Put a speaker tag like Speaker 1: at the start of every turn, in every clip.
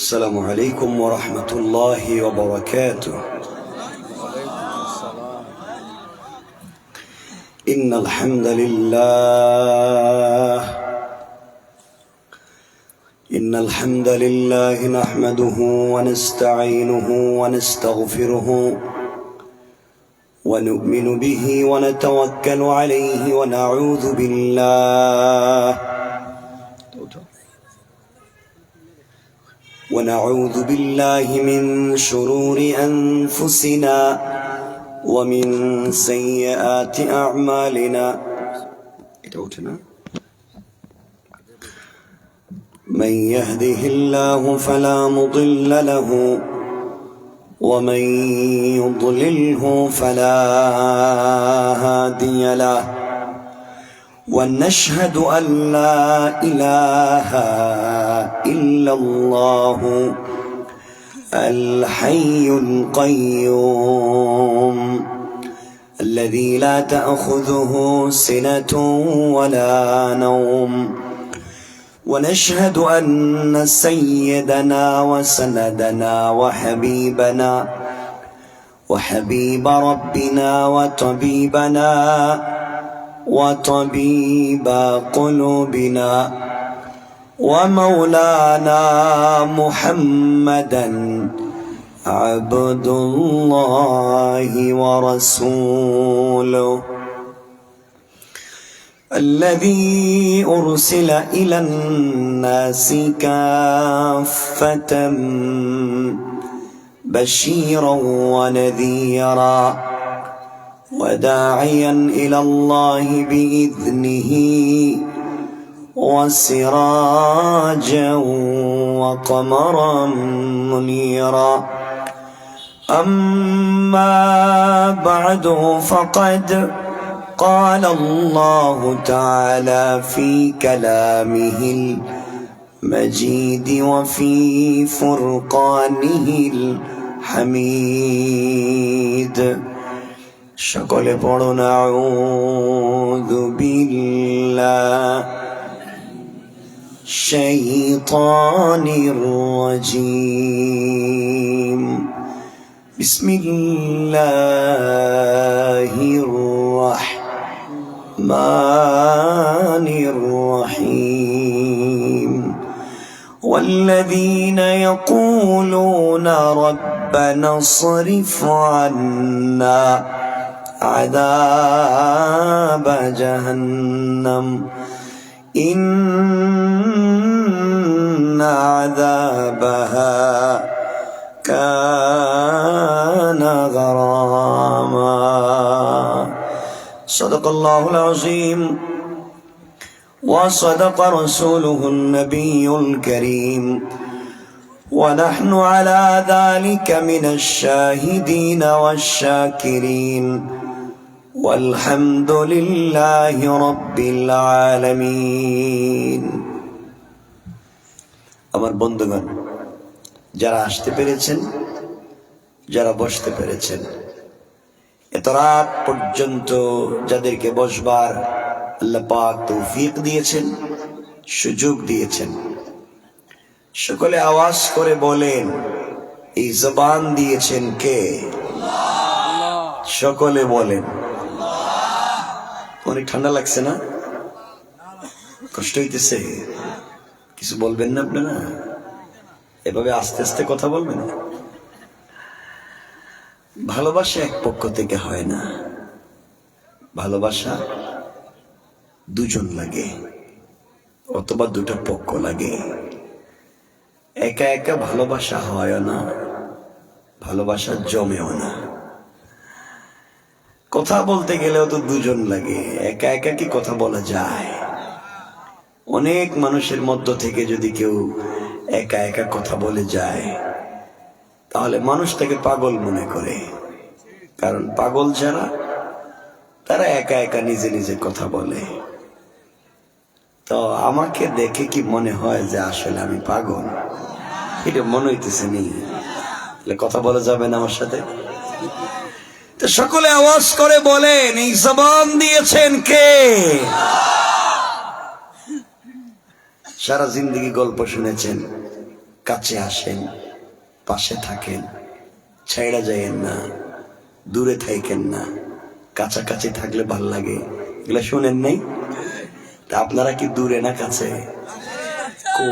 Speaker 1: السلام عليكم ورحمة الله وبركاته. إن الحمد لله نحمده ونستعينه ونستغفره ونؤمن به ونتوكل عليه ونعوذ بالله من شرور أنفسنا ومن سيئات أعمالنا. من يهده الله فلا مضل له ومن يضلله فلا هادي له، ونشهد أن لا إله إلا الله الحي القيوم الذي لا تأخذه سنة ولا نوم، ونشهد أن سيدنا وسندنا وحبيب ربنا وطبيب قلوبنا ومولانا محمدا عبد الله ورسوله الذي أرسل إلى الناس كافة بشيرا ونذيرا وداعيا إلى الله بإذنه وسراجا وقمرا منيرا. أما بعد فقد قال الله تعالى في كلامه المجيد وفي فرقانه الحميد. সকলে পড়ুন আউযু বিল্লাহি শাইতানির রাজীম। বিসমিল্লাহির রাহমানির রহিম। والذين يقولون ربنا اصرف عنا عذاب جهنم إن عذابها كان غراما. صدق الله العظيم وصدق رسوله النبي الكريم ونحن على ذلك من الشاهدين والشاكرين والحمد لله رب العالمين. আমার বন্ধুগণ, যারা আসতে পেরেছেন, যারা বসতে পেরেছেন, এত রাত পর্যন্ত যাদেরকে বসবার আল্লাহ পাক তৌফিক দিয়েছেন, সুযোগ দিয়েছেন, সকলে আওয়াজ করে বলেন, এই জবান দিয়েছেন কে? সকলে বলেন। অনেক ঠান্ডা লাগছে না? কষ্ট হইতেছে? কিছু বলবেন না আপনারা? এভাবে আস্তে আস্তে কথা বলবেন। ভালোবাসা এক পক্ষ থেকে হয় না, ভালোবাসা দুজন লাগে অথবা দুটা পক্ষ লাগে। একা একা ভালোবাসা হয় না, ভালোবাসা জমেও না। কথা বলতে গেলেও তো দুজন লাগে, একা একা কি কথা বলা যায়? অনেক মানুষের মধ্য থেকে যদি কেউ একা একা কথা বলে যায় তাহলে মানুষ তাকে পাগল মনে করে। কারণ পাগল যারা, তারা একা একা নিজে নিজে কথা বলে। তো আমাকে দেখে কি মনে হয় যে আসলে আমি পাগল? এটা মনে হইতেছে নি? কথা বলা যাবে না আমার সাথে? তো সকলে আওয়াজ করে বলেন, এই জবান দিয়েছেন কে? সারা জিন্দগি গল্প শুনেছেন, কাছে আসেন, পাশে থাকেন, ছাইড়া যাইয়েন না, দূরে থাকেন না, কাছাকাছি থাকলে ভাল লাগে। এগুলা শোনেন নাই? তা আপনারা কি দূরে না কাছে?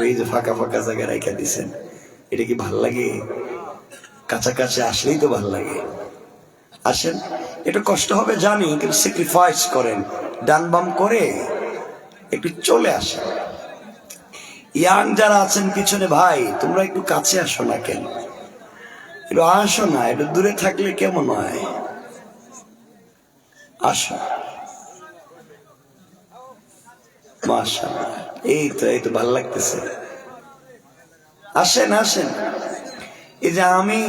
Speaker 1: এই যে ফাঁকা ফাঁকা জায়গায় রেখে দিছেন, এটা কি ভাল লাগে? কাছাকাছি আসলেই তো ভাল লাগে। আসেন, একটু কষ্ট হবে জানি, কিন্তু স্যাক্রিফাইস করেন, ডান বাম করে একটু চলে আসেন। ইয়াং যারা আছেন পিছনে, ভাই তোমরা একটু কাছে আসো না কেন? একটু আসো না, একটু দূরে থাকলে কেমন হয়? আসো। মাশাআল্লাহ, এই তো ভাল লাগতেছে। আসেন আসেন। এই যে আমি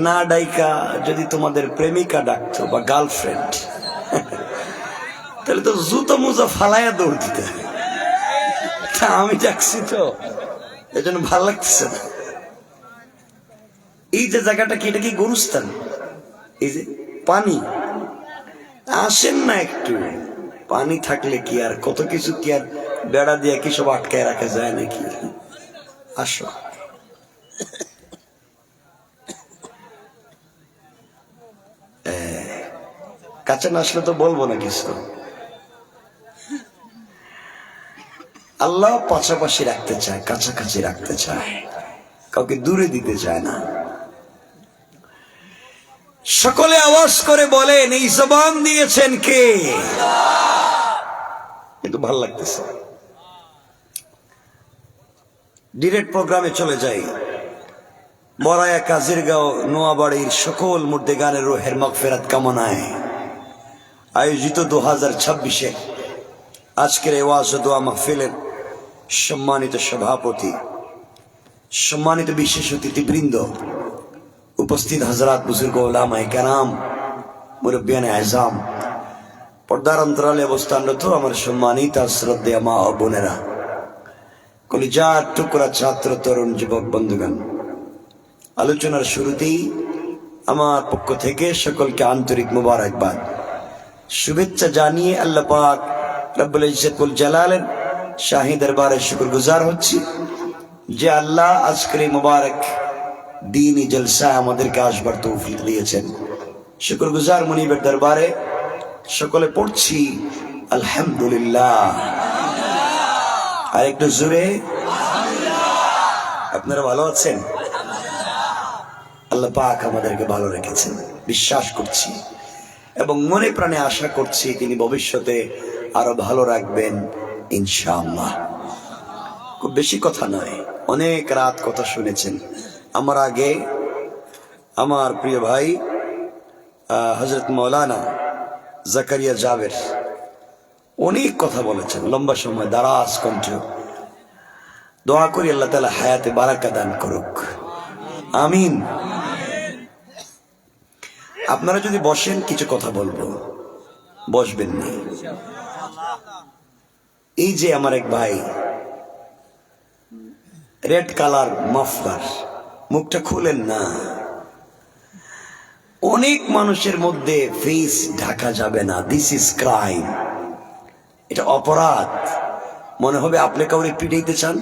Speaker 1: না ডাইকা যদি তোমাদের প্রেমিকা ডাকতো বা গার্লফ্রেন্ড, তাহলে তো জুতো মোজা ফালাইয়া দৌড় দিতে। আমি ডাকছি তো, এই জন্য ভাল লাগতেছে না। এই যে জায়গাটা কি, এটা কি গরুস্থান? এই যে পানি, আসেন না একটু। পানি থাকলে কি আর কত কিছু কি আর বেড়া দিয়ে কি সব আটকায় রাখা যায় নাকি? আসো। কাছে না আসলে তো বলবো না কিছু। আল্লাহ পাশাপাশি রাখতে চায়, কাছাকাছি রাখতে চায়, কাউকে দূরে দিতে চায় না। সকলে আওয়াজ করে বলেন, এই জবান দিয়েছেন কে? কিন্তু ভাল লাগতেছে। ডিরেক্ট প্রোগ্রামে চলে যাই। বড়ায়া কাজিরগাঁও নোয়াবাড়ির সকল মুর্দে গানের রোহের মাগফিরাত কামনায় আয়োজিত 2026 আজকের এই ওয়াজ ও দোয়া মাহফিলের সম্মানিত সভাপতি, সম্মানিত বিশেষ অতিথিবৃন্দ, উপস্থিত হযরত বুজুর্গ উলামায়ে কেরাম, মুরব্বিয়ানে আযম, পর্দার অন্তরালে অবস্থানরত আমার সম্মানিত শ্রদ্ধেয় মা ও বোনেরা, কলিজার টুকরা ছাত্র তরুণ যুবক বন্ধুগণ, আলোচনার শুরুতেই আমার পক্ষ থেকে সকলকে আন্তরিক মুবারকবাদ, শুভেচ্ছা জানিয়ে আল্লাহ পাক রব্বুল ইজ্জতুল জালালের শাহী দরবারে শুকরগুজার হচ্ছি যে আল্লাহ আজকের এই মুবারক দ্বীনি জলসা আমাদেরকে আসবার তৌফিক দিয়েছেন। শুকরগুজার মুনিবের দরবারে সকলে পড়ছি আলহামদুলিল্লাহ। আর একটু জোরে। আপনারা ভালো আছেন? আল্লাহ পাক আমাদেরকে ভালো রেখেছেন, বিশ্বাস করছি এবং মনে প্রাণে আশা করছি তিনি ভবিষ্যতে আরো ভালো রাখবেন ইনশাআল্লাহ। খুব বেশি কথা নয়, অনেক রাত কথা শুনেছেন। আমার আগে আমার প্রিয় ভাই হযরত মাওলানা জাকারিয়া জাবের অনেক কথা বলেছেন, লম্বা সময় দারাজ কণ্ঠ। দোয়া করি আল্লাহ তাআলা হায়াতে বারাকা দান করুক, আমিন। আপনারা যদি বসেন কিছু কথা বলবো, বসবেন না। এই যে আমার এক ভাই, রেড কালার মাফলার, মুখটা খুলেন না। অনেক মানুষের মধ্যে ফেস ঢাকা যাবে না, দিস ইজ ক্রাইম, এটা অপরাধ। মনে হবে আপনি কাউরে পিটাইতে চান,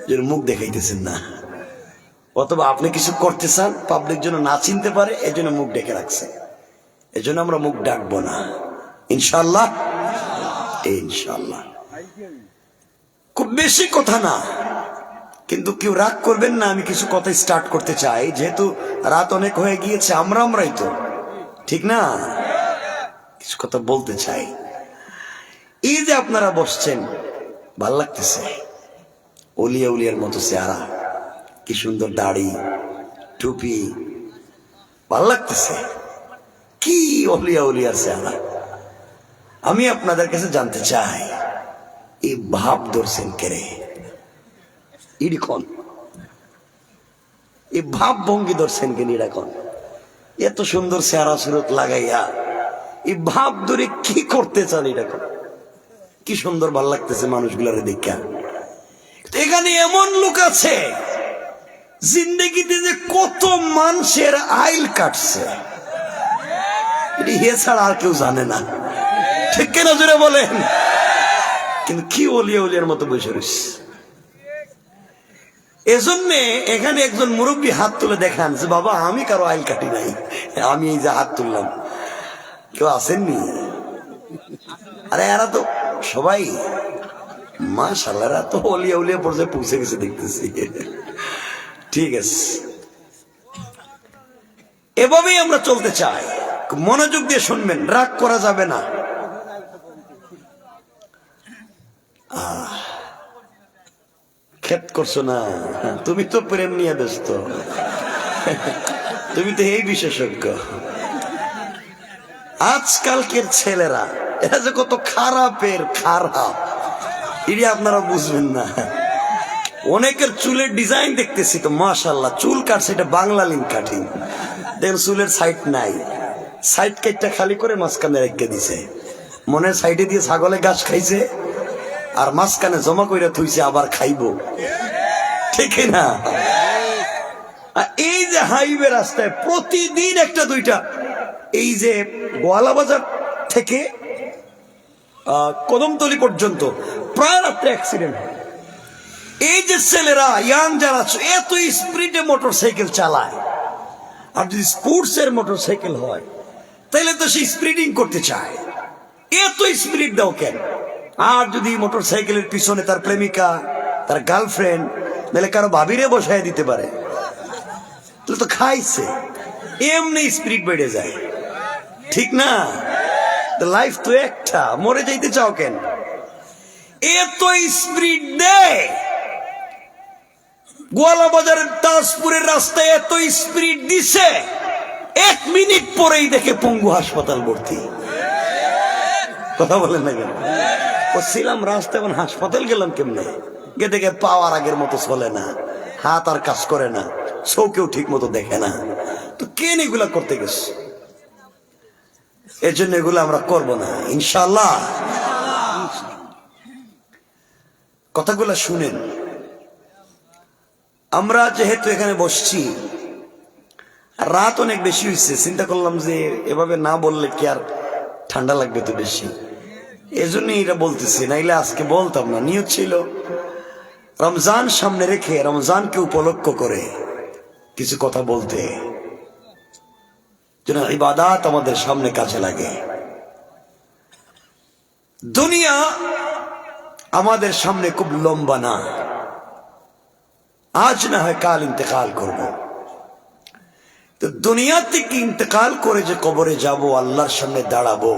Speaker 1: যে মুখ দেখাইতেছেন না, অথবা আপনি কিছু করতে চান পাবলিক যেন না চিনতে পারে, এই জন্য মুখ ডেকে রাখছে। এই জন্য আমরা মুখ ডাকবো না ইনশাআল্লাহ, ইনশাআল্লাহ। খুব বেশি কথা না, কিন্তু কেউ রাগ করবেন না, আমি কিছু কথা স্টার্ট করতে চাই, যেহেতু রাত অনেক হয়ে গিয়েছে, আমরাই তো ঠিক না, কিছু কথা বলতে চাই। এই যে আপনারা বসছেন, ভাল লাগতেছে, ওলিয়া উলিয়ার মতো চেহারা, কি সুন্দর দাড়ি টুপি, ভাল লাগতেছে, কি ওলিয়া উলিয়ার চেহারা। আমি আপনাদের কাছে জানতে চাই, এই ভাব ধরছেন কেরে? ইডকন এই ভাব ভঙ্গি ধরছেন কেন? ইডকন এত সুন্দর চেহারা সুরত লাগাইয়া এই ভাব ধরে কি করতে চান? ইডকন কি সুন্দর, ভাল লাগতেছে মানুষগুলারে দেখা। এখানে এমন লোক আছে জিন্দেগিতে যে কত মানুষের আইল কাটছে, এটি হে ছাড়া আর কেউ জানে না, ঠিক কিনা জোরে বলেন? কিন্তু কি ওলিয়া উলিয়ার মতো বসে রয়েছে। এজন্য এখানে একজন মুরব্বী হাত তুলে দেখান যে বাবা আমি কারো আইল কাটি নাই, আমি এই যে হাত তুললাম, কেউ আসেননি? আরে এরা তো সবাই মাশাআল্লাহ, এরা তো ওলিয়া উলিয়া পর্যায়ে পৌঁছে গেছে দেখতেছি। ঠিক আছে, এভাবেই আমরা চলতে চাই। মনোযোগ দিয়ে শুনবেন, রাগ করা যাবে না। খেত করছো না, তুমি তো প্রেম নিয়ে ব্যস্ত, তুমি তো এই বিশেষজ্ঞ। আজকালকের ছেলেরা এরা যে কত খারাপের খারাপ, এটি আপনারা বুঝবেন না। অনেকের চুলের ডিজাইন দেখতেছি তো মাশাআল্লাহ, চুল কাটছে, এটা বাংলা লিঙ্ক কাটিং। দেখেন চুলের সাইড নাই, সাইড কেটটা খালি করে মাঝখানে রেখে দিছে, মনের সাইডে দিয়ে ছাগলে ঘাস খাইছে আর মাঝখানে জমা কইরা থুইছে আবার খাইবো, ঠিক না? এই যে হাইওয়ে রাস্তায় প্রতিদিন একটা দুইটা, এই যে গোয়ালা বাজার থেকে কদমতলি পর্যন্ত প্রায় রাত্রে অ্যাক্সিডেন্ট হয়। এই যে ছেলেরা ইয়াং যারা এত স্পিডে মোটরসাইকেল চালায়, আর যদি স্পোর্টস এর মোটরসাইকেল হয় তাহলে তো সে স্পিডিং করতে চায়, এত স্পিড দাও কেন? আর যদি মোটরসাইকেলের পিছনে তার প্রেমিকা, তার গার্লফ্রেন্ড, নাহলে কারো ভাবিরে বসায় দিতে পারে, তাহলে তো খাইছে, এমনি স্পিড বেড়ে যায়, ঠিক না? লাইফ তো একটা, মরে যাইতে চাও কেন? এত স্পিড দেয়, গোয়ালা বাজারের তাজপুরের রাস্তায় এত স্পিড দিছে, 1 মিনিট পরেই দেখে পঙ্গু হাসপাতাল ভর্তি। কথা বলেন না কেন? ছিলাম রাস্তায়, এখন হাসপাতাল গেলাম কেমনে? গে দেখে পাওয়ার আগের মতো চলে না, হাত আর কাজ করে না, চোখেও ঠিক মতো দেখে না। তো কেন এগুলা করতে গেছে? এর জন্য এগুলো আমরা করবো না ইনশাআল্লাহ। কথাগুলা শুনেন। আমরা যেহেতু এখানে বসছি, রাত অনেক বেশি হয়েছে, চিন্তা করলাম যে এভাবে না বললে কি আর ঠান্ডা লাগবে তো বেশি, এজন্যই এটা বলতেছি, নাইলে আজকে বলতাম না। নিয়ত ছিল রমজান সামনে রেখে, রমজানকে উপলক্ষ করে কিছু কথা বলতে, যেন ইবাদত আমাদের সামনে কাছে লাগে। দুনিয়া আমাদের সামনে খুব লম্বা না, আজ না হয় কাল ইন্তেকাল করব। তো দুনিয়া থেকে ইন্তেকাল করে যে কবরে যাব, আল্লাহর সামনে দাঁড়াবো,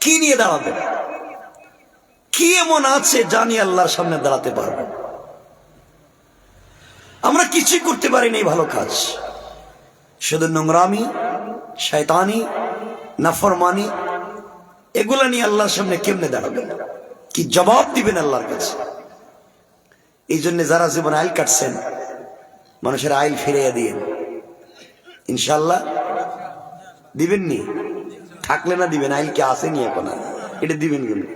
Speaker 1: কি নিয়ে দাঁড়াবো? কি এমন আছে জানি আল্লাহর সামনে দাঁড়াতে পারবো? আমরা কিছুই করতে পারিনি ভালো কাজ, শুধু নোংরামি, শয়তানি, নাফরমানি, এগুলা নিয়ে আল্লাহর সামনে কেমনে দাঁড়াবেন? কি জবাব দিবেন আল্লাহর কাছে? এই জন্য যারা জীবন আইল কাটছেন, মানুষের আইল ফিরিয়ে দিয়েন ইনশাল্লাহ। দিবেননি? থাকলে না দিবেন, আইল কি আসেনি এখন, এটা দিবেন কিন্তু।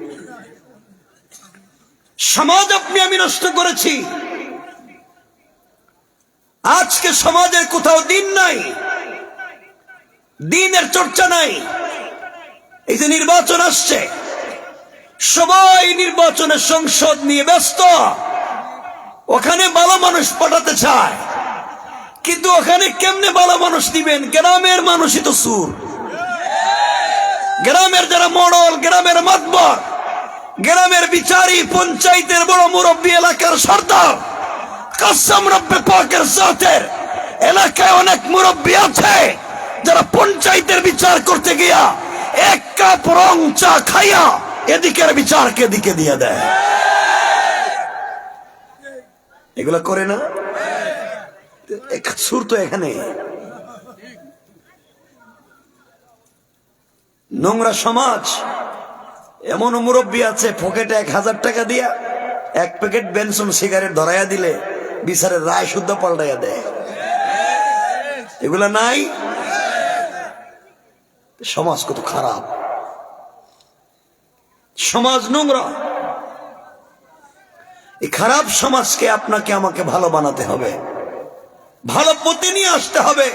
Speaker 1: সমাজ আপনি আমি নষ্ট করেছি, আজকে সমাজের কোথাও দিন নাই, দিনের চর্চা নাই। এই যে নির্বাচন আসছে, সবাই নির্বাচনের সংসদ নিয়ে ব্যস্ত, ওখানে ভালো মানুষ পাঠাতে চায়, কিন্তু ওখানে কেমনে ভালো মানুষ দিবেন? গ্রামের মানুষই তো সুর, গ্রামের যারা মডল, গ্রামের মাতবর, গ্রামের বিচারী, পঞ্চায়েতের বড় মুরব্বী, এলাকার সর্দার, কসম রব্বে পাকের জাতের, এলাকায় অনেক মুরব্বী আছে যারা পঞ্চায়েতের বিচার করতে গিয়া 1 কাপ রং চা খাইয়া এদিকের বিচারকে এদিকে দিয়ে দেয়। এগুলা করে না? সুর তো এখানে। নোংরা সমাজ। এমন মুরব্বী আছে পকেটে 1000 টাকা দিয়া 1 প্যাকেট বেনসন সিগারেট ধরাইয়া দিলে বিচারের রায় শুদ্ধ পাল্টাইয়া দেয়। এগুলা নাই? সমাজ কত খারাপ, সমাজ নোংরা। এই খারাপ সমাজকে আপনাকে আমাকে ভালো বানাতে হবে, ভালো পথে নিয়ে আসতে হবে।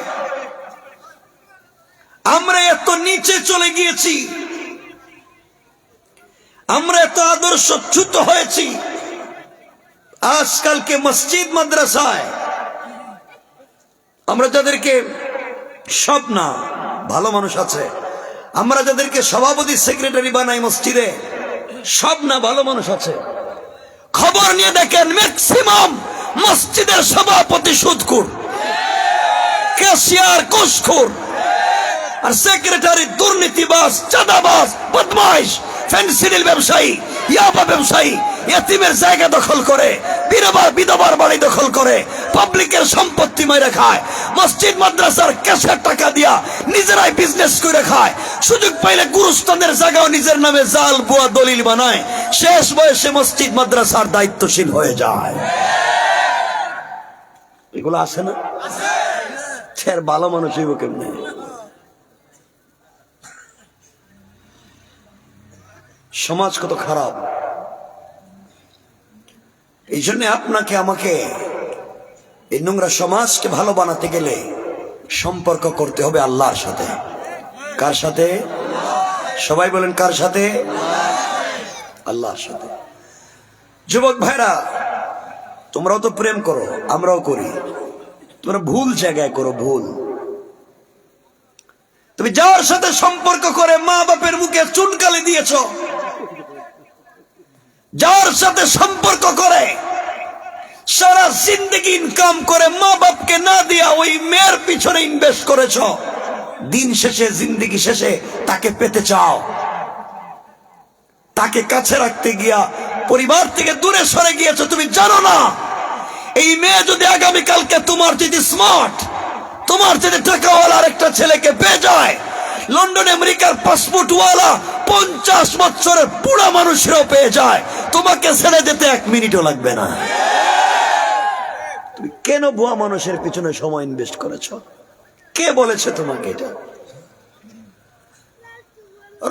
Speaker 1: আমরা এত নিচে চলে গিয়েছি, আমরা এত আদর্শচ্যুত হয়েছি, আজকালকে মসজিদ মাদ্রাসায় আমরা যাদেরকে, সব না, ভালো মানুষ আছে, আমরা যাদেরকে সভাপতি সেক্রেটারি বানাই মসজিদে, সব না, ভালো মানুষ আছে। খবর নিয়ে দেখেন ম্যাক্সিমাম মসজিদের সভাপতি সুদখোর, ক্যাশিয়ার ঘুষখোর, আর সেক্রেটারি দুর্নীতিবাজ, চাঁদাবাজ, বদমাইশ, ফেন্সিডিল ব্যবসায়ী, ইয়াবা ব্যবসায়ী, এতিমের জায়গা দখল করে, বিধবার বাড়ি দখল করে, পাবলিকের সম্পত্তি মেরে খায়, মসজিদ মাদ্রাসার ক্যাশের টাকা দিয়া নিজেরাই বিজনেস করে খায়, সুযোগ পাইলে গুরুস্থানের জায়গাও নিজের নামে জাল বুয়া দলিল বানায়, শেষ বয়সে মসজিদ মাদ্রাসার দায়িত্বশীল হয়ে যায়। এগুলো আছে না? ভালো মানুষ হইব কেমনে? সমাজ কত খারাপ। এই জন্য আপনাকে আমাকে এই নোংরা সমাজকে ভালো বানাতে গেলে সম্পর্ক করতে হবে আল্লাহর সাথে। কার সাথে? সবাই বলেন কার সাথে? আল্লাহর সাথে। যুবক ভাইরা, তোমরাও তো প্রেম করো, আমরাও করি, তোমরা ভুল জায়গায় করো, ভুল। তুমি যার সাথে সম্পর্ক করে মা বাপের মুখে চুনকালি দিয়েছ, যার সাথে সম্পর্ক করে সারা জিন্দগি ইনকাম করে মা বাপকে না দিয়া ওই মেয়ের পিছনে ইনভেস্ট করেছ, দিন শেষে, জিন্দগি শেষে তাকে পেতে চাও, তাকে কাছে রাখতে গিয়া পরিবার থেকে দূরে সরে গিয়েছ। তুমি জানো না এই মেয়ে যদি আগামীকালকে তোমার যদি স্মার্ট, তোমার যদি টাকাওয়ালা আরেকটা ছেলেকে পেয়ে যায়, লন্ডন আমেরিকার পাসপোর্টওয়ালা 50 বছরের বুড়া মানুষেরও পেয়ে যায়, তোমাকে ছেড়ে যেতে 1 মিনিটও লাগবে না। তুমি কেন বুয়া মানুষের পিছনে সময় ইনভেস্ট করেছ? কে বলেছে তোমাকে এটা?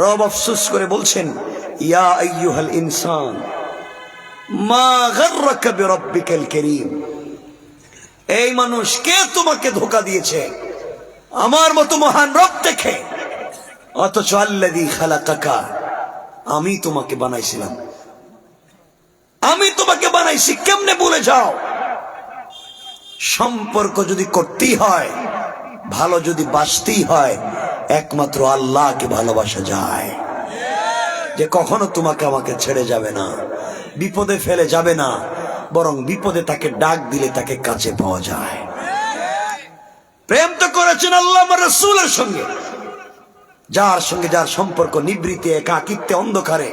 Speaker 1: রব আফসোস করে বলছেন, ইয়া আইয়ুহাল ইনসান মা গাররাকা বিরাব্বিকাল কারীম। এই মানুষ, কে তোমাকে ধোঁকা দিয়েছে আমার মতো মহান রব দেখে? অথচ আল্লাযী খালাকাকা, আমি তোমাকে বানাইছিলাম, আমি তোমাকে বানাইছি, কেমনে ভুলে যাও? সম্পর্ক যদি করতেই হয়, ভালো যদি বাসতেই হয়, একমাত্র আল্লাহকে ভালোবাসা যায়, যে কখনো তোমাকে আমাকে ছেড়ে যাবে না, বিপদে ফেলে যাবে না, বরং বিপদে তাকে ডাক দিলে তাকে কাছে পাওয়া যায়। প্রেম তো করেছেন আল্লাহ আমার রাসূলের সঙ্গে, যার সঙ্গে যার সম্পর্ক নিবৃত্তে, একাকিত্বে, অন্ধকারে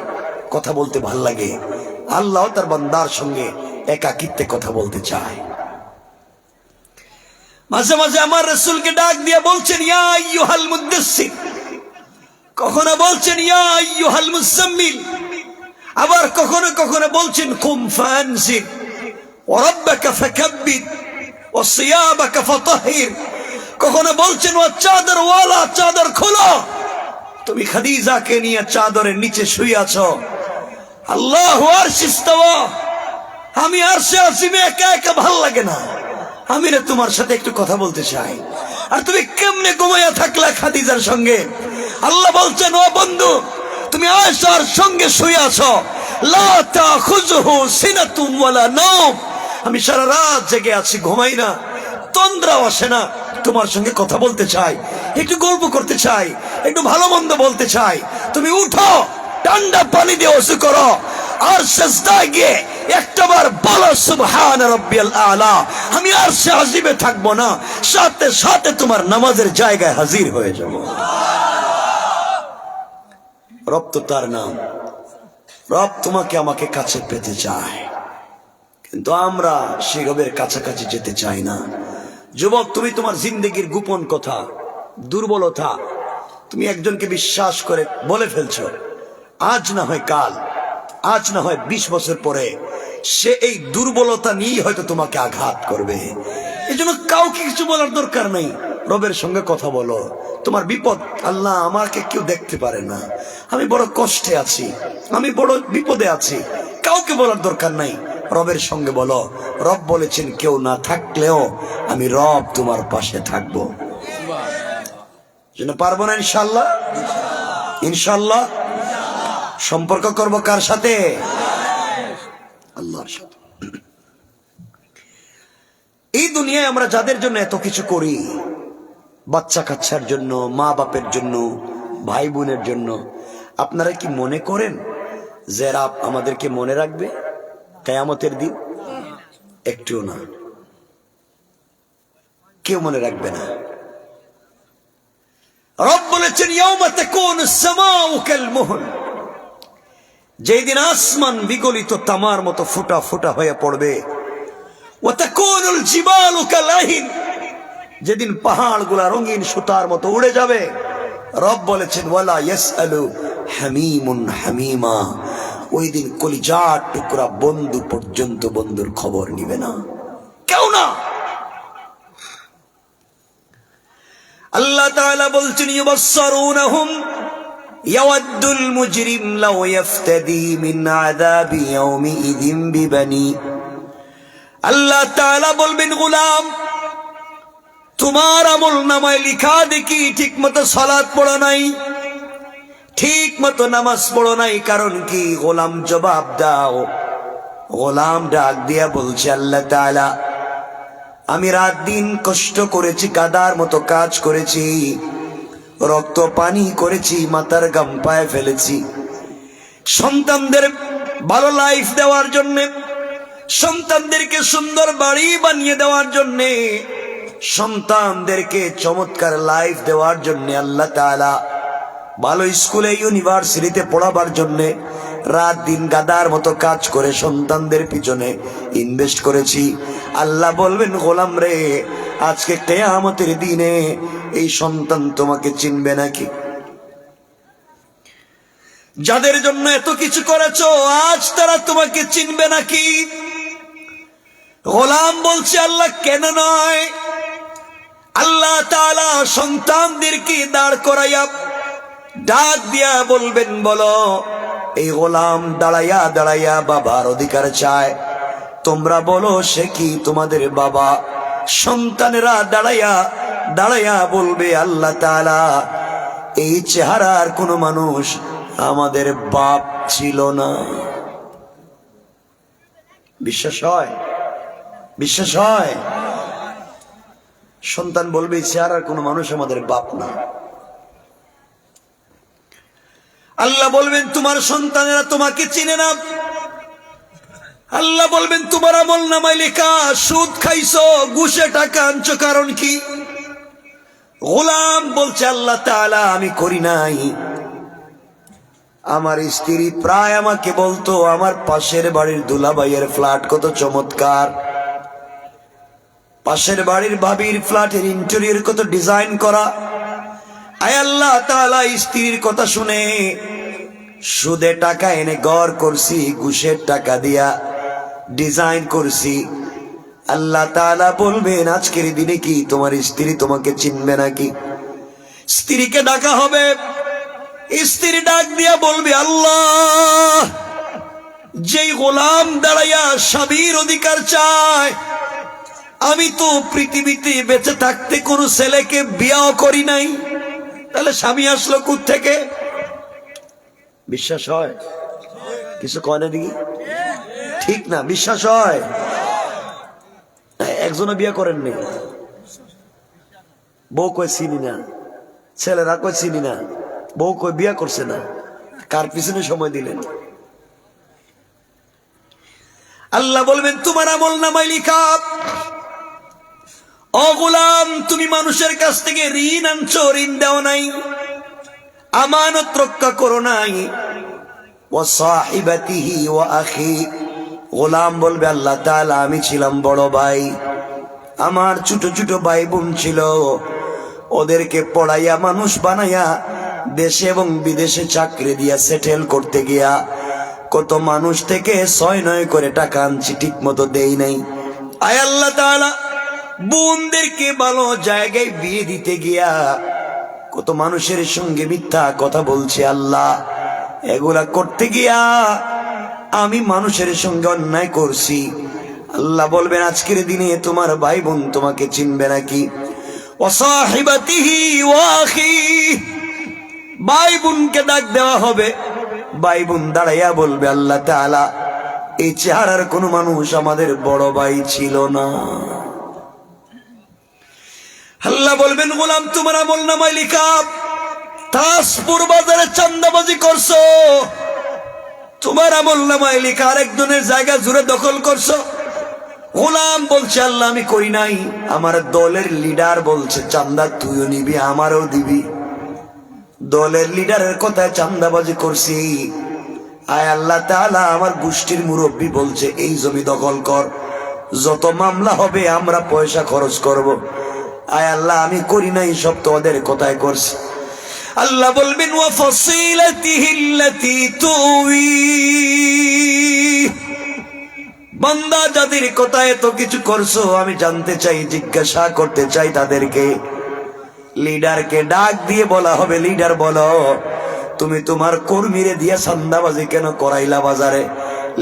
Speaker 1: কথা বলতে ভাল লাগে, আল্লাহ তার বান্দার সঙ্গে একাকিত্বে কথা বলতে চায়। মাঝে মাঝে আমার রাসূলকে ডাক দিয়ে বলছেন ইয়া আইয়ুহাল মুদ্দাসসির, কখনো বলছেন ইয়া আইয়ুহাল মুজাম্মিল, আবার কখনো কখনো বলছেন কুম ফানজির ওয়া রাব্বাকা ফাকাব্বির ওয়া সিয়াবাকা ফাতাহির, কখনো বলছেন ওয়া চাদরওয়ালা, চাদর খোলো। তুমি খাদিজাকে নিয়ে চাদরের নিচে শুয়ে আছো, আল্লাহু আরশে ইস্তাওয়া, আমি আরশে আজিমে একা একা ভাল লাগে না, আমি রে তোমার সাথে একটু কথা বলতে চাই। আর তুমি কেমনে ঘুমাইয়া থাকলা খাদিজার সঙ্গে? আল্লাহ বলছেন, ও বন্ধু, তুমি আয়েশার সঙ্গে শুয়ে আছো, লা তাখুযুহু সিনাতুম ওয়ালা নাওম, আমি সারা রাত জেগে আছি, ঘুমাই না, তন্দ্রাও আসে না, তোমার সঙ্গে কথা বলতে চাই, একটু গল্প করতে চাই, একটু ভালো মন্দ বলতে চাই। তুমি উঠো, ঠান্ডা পানি দিয়ে ওযু করো, আর সিজদায় গিয়ে একটাবার বলো সুবহান রাব্বিয়াল আলা, আমি আরশে আজিমে থাকবো না, সাথে সাথে তোমার নামাজের জায়গায় হাজির হয়ে যাব। রব তো তার নাম, রব তোমাকে আমাকে কাছে পেতে চায়, কিন্তু আমরা সেই রবের কাছাকাছি যেতে চাই না। যুবক, তুমি তোমার জিন্দেগির গোপন কথা, দুর্বলতা তুমি একজনকে বিশ্বাস করে বলে ফেলছো, আজ না হয় কাল, আজ না হয় 20 বছর পরে সে এই দুর্বলতা নিয়ে হয়তো তোমাকে আঘাত করবে। এই জন্য কাউকে কিছু বলার দরকার নেই, রবের সঙ্গে কথা বলো। তোমার বিপদ, আল্লাহ আমাকে কেউ দেখতে পারে না, আমি বড় কষ্টে আছি, আমি বড় বিপদে আছি, কাউকে বলার দরকার নাই, রবের সঙ্গে বলো। রব বলেছেন কেউ না থাকলেও আমি রব তোমার পাশে থাকবো। পারবো না ইনশাল্লাহ? ইনশাল্লাহ। সম্পর্ক করবো কার সাথে? আল্লাহর সাথে। এই দুনিয়ায় আমরা যাদের জন্য এত কিছু করি, বাচ্চা কাচ্চার জন্য, মা বাপের জন্য, ভাই বোনের জন্য, আপনারা কি মনে করেন যে এরা আমাদেরকে মনে রাখবে কিয়ামতের দিন? একটুও না, কেউ মনে রাখবে না। রব বলেছেন ইয়াউমা তাকুনুস সামাউ কালমুহল, যেই দিন আসমান বিগলিত তামার মতো ফুটা ফুটা হয়ে পড়বে। ওয়া তাকুনুল জিবালু কালাহিন, যেদিন পাহাড়গুলা রঙিন সুতার মতো উড়ে যাবে। রব বলেছেন ওয়ালা ইয়াসআলু হামিমুন হামিমা, ওই দিন কলিজার টুকরা বন্ধু পর্যন্ত বন্ধুর খবর নিবে না, কেউ না। আল্লাহ তাআলা বলছেন ইউবাসসিরুনহুম ইয়াওয়াদ্দুল মুজরিম লাউ ইফতাদি মিন আযাবি ইয়াউমিইযিন বিবানি। আল্লাহ তাআলা বলবেন গোলাম, তোমার আমল নামায় লিখা দেখি ঠিক মতো সালাত পড়ো নাই, ঠিক মতো নামাজ পড়ো নাই, কারণ কি? গোলাম জবাব দাও। গোলাম ডাক দিয়া বলছে আল্লাহ তাআলা, আমি রাত দিন কষ্ট করেছি, কাদার মতো কাজ করেছি, রক্ত পানি করেছি, মাথার গাম পায়ে ফেলেছি, সন্তানদের ভালো লাইফ দেওয়ার জন্য, সন্তানদেরকে সুন্দর বাড়ি বানিয়ে দেওয়ার জন্য, সন্তানদেরকে চমৎকার লাইফ দেওয়ার জন্য, আল্লাহ তাআলা ভালো স্কুলে ইউনিভার্সিটিতে পড়াবার জন্য রাত দিন গাদার মতো কাজ করে সন্তানদের পিছনে ইনভেস্ট করেছি। আল্লাহ বলবেন গোলাম রে, আজকে কিয়ামতের দিনে এই সন্তান তোমাকে চিনবে নাকি? যাদের জন্য এত কিছু করেছো আজ তারা তোমাকে চিনবে নাকি? গোলাম বলছে আল্লাহ কেন নয়। আল্লাহ তাআলা সন্তানদেরকে দাঁড় করাইয়া ডাক দিয়া বলবেন বলো, এই গোলাম দাঁড়াইয়া দাঁড়াইয়া বাবার অধিকার চায়, তোমরা বলো সে কি তোমাদের বাবা? সন্তানেরা দাঁড়াইয়া দাঁড়াইয়া বলবে আল্লাহ তাআলা এই চেহারার কোন মানুষ আমাদের বাপ ছিল না। বিশ্বাস হয়? বিশ্বাস হয়? সন্তান বলবে এই চেহারার কোন মানুষ আমাদের বাপ না। আল্লাহ বলবেন তোমার সন্তানেরা তোমাকে চিনে না। আল্লাহ বলবেন তোমার আমল নামায় লেখা সুদ খাইছো, ঘুষে টাকা আনছো, কারণ কি? গোলাম বলছে আল্লাহ তাআলা আমি করি নাই। আমার স্ত্রী প্রায় আমাকে বলতো আমার পাশের বাড়ির দুলাভাইয়ের ফ্ল্যাট কত চমৎকার, পাশের বাড়ির ভাবির ফ্ল্যাটের ইন্টেরিয়র কত ডিজাইন করা। আয় আল্লাহ তাআলা স্ত্রীর কথা শুনে সুদে টাকা এনে ঘর করছি, ঘুষের টাকা দিয়া ডিজাইন করছি। আল্লাহ তাআলা বলবেন আজকের দিনে কি তোমার স্ত্রী তোমাকে চিনবে নাকি? স্ত্রীকে ডাকা হবে, স্ত্রী ডাক দিয়া বলবে আল্লাহ, যেই গোলাম দাঁড়াইয়া স্বামীর অধিকার চায়, আমি তো পৃথিবীতে বেঁচে থাকতে কোনো ছেলেকে বিয়াও করি নাই, তাহলে স্বামী আসলো কোত্থেকে? বিশ্বাস হয়? কিছু কয় না দেখি, ঠিক না? বিশ্বাস হয়? একজনও বিয়ে করেননি, বউ কয় চিনি না, ছেলেরা কয় চিনি না, বউ কয় বিয়ে করছে না। কার পিছনে সময় দিলেন? আল্লাহ বলবেন তোমার আমল নামায় লিখা, ও গোলাম তুমি মানুষের কাছ থেকে ঋণ আনছো, ঋণ দেও নাই, আমানত রক্ষা করো নাই। ওয়া সাহিবাতিহি ওয়া আখি, গোলাম বলবে আল্লাহ তাআলা আমি ছিলাম বড় ভাই, আমার ছোট ছোট ভাই বোন ছিল, ওদেরকে পড়াইয়া মানুষ বানাইয়া দেশে এবং বিদেশে চাকরি দিয়া সেটেল করতে গিয়া কত মানুষ থেকে 6-9 করে টাকা আনছি, ঠিক মতো দেই নাই। আয় আল্লাহ তাআলা বোনদেরকে ভালো জায়গায় বিয়ে দিতে গিয়া কত মানুষের সঙ্গে মিথ্যা কথা বলছে। আল্লাহ এগুলা করতে গিয়া আমি মানুষের সঙ্গে অন্যায় করছি। আল্লাহ বলবেন আজকের দিনে তোমার ভাই বোন তোমাকে চিনবে নাকি? ওয়া সাহিবাতিহি ওয়া আখি, ভাই বোনকে ডাক দেওয়া হবে, ভাই বোন দাঁড়াইয়া বলবে আল্লাহ তাআলা এই চেহারার কোন মানুষ আমাদের বড় ভাই ছিল না। আল্লাহ বলবেন গোলাম তোমার আমল নামায় লিখা তাজপুর বাজারে চান্দাবাজি করছো, তোমার আমল নামায় লিখা আরেকজনের জায়গা জুড়ে দখল করছো। গোলাম বলছে আল্লাহ আমি করি নাই, আমার দলের লিডার বলছে চান্দা তুইও নিবি আমারও দিবি। দলের লিডারের কথায় চান্দাবাজি করছি। আয় আল্লাহ তাআলা আমার গোষ্ঠীর মুরব্বী বলছে এই জমি দখল কর, যত মামলা হবে আমরা পয়সা খরচ করব। আয় আল্লাহ আমি করি নাই, সব তো ওদের কথায় করছি। আল্লাহ বলবেন ওয়া ফাসিলাতিহিল্লাতী তুই, বান্দা যাদের কথায় তো কিছু করছো আমি জানতে চাই, জিজ্ঞাসা করতে চাই তাদেরকে। লিডারকে ডাক দিয়ে বলা হবে লিডার বলো তুমি তোমার কর্মীরে দিয়ে চান্দাবাজি কেন করাইলা বাজারে?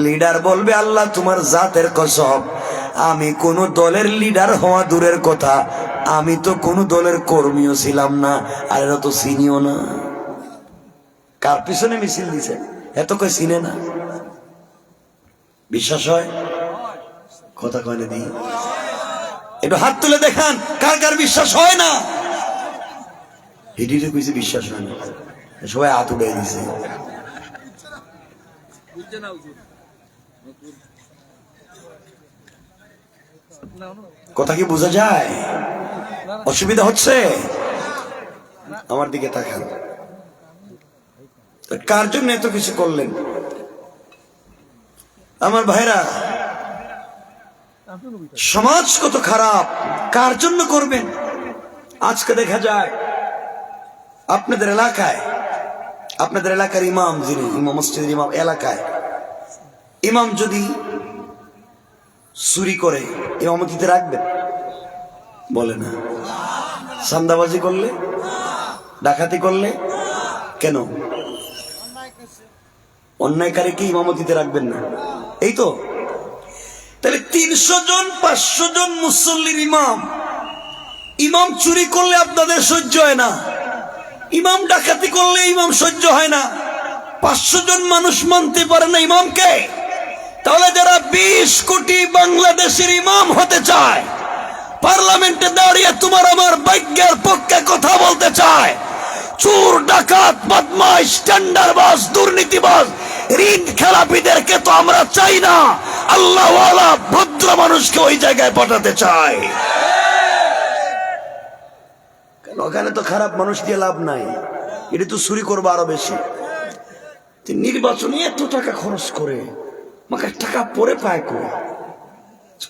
Speaker 1: লিডার বলবে আল্লাহ তোমার জাতের কসম আমি কোন দলের লিডার হওয়া দূরের কথা, আমি তো কোন দলের কর্মীও ছিলাম না, আর এরা তো চিনিও না। কার পিছনে মিছিল দিছে এত কই চিনে না? বিশ্বাস হয়? কথা কয়না দি একটু হাত তুলে দেখান কার কার বিশ্বাস হয় না। হিডিরে কইছে বিশ্বাস হয় না, সবাই হাত উড়াই দিছে। কথা কি বোঝা যায়? অসুবিধা হচ্ছে? আমার দিকে তাকান। কার জন্য এত কিছু করলেন আমার ভাইরা? সমাজ কত খারাপ, কার জন্য করবেন? আজকে দেখা যায় আপনাদের এলাকার ইমাম, যিনি ইমাম মসজিদের ইমাম, এলাকায় ইমাম যদি চুরি করে ইমামতিতে রাখবেন? বলে না। চাঁদাবাজি করলে, ডাকাতি করলে কেন? অন্যায়কারীকে ইমামতিতে রাখবেন না, এই তো। তাহলে 300 জন 500 জন মুসল্লির ইমাম চুরি করলে আপনাদের সহ্য হয় না, ইমাম ডাকাতি করলে ইমাম সহ্য হয় না, 500 জন মানুষ মানতে পারে না ইমামকে। তাহলে যারা 20 কোটি বাংলাদেশের ইমাম হতে চায়, পার্লামেন্টে দাঁড়িয়ে তোমার আমার ভাগ্যের পক্ষে কথা বলতে চায়, চোর ডাকাত বদমাইশ টেন্ডারবাজ দুর্নীতিবাজ ঋণ খেলাপিদেরকে তো আমরা চাই না, আল্লাহওয়ালা ভদ্র মানুষকে ওই জায়গায় পাঠাতে চাই। ওখানে তো খারাপ মানুষ দিয়ে লাভ নাই, এটা তো চুরি করবো আরো বেশি। নির্বাচনে এত টাকা খরচ করে মাকে টাকা পরে পায় কো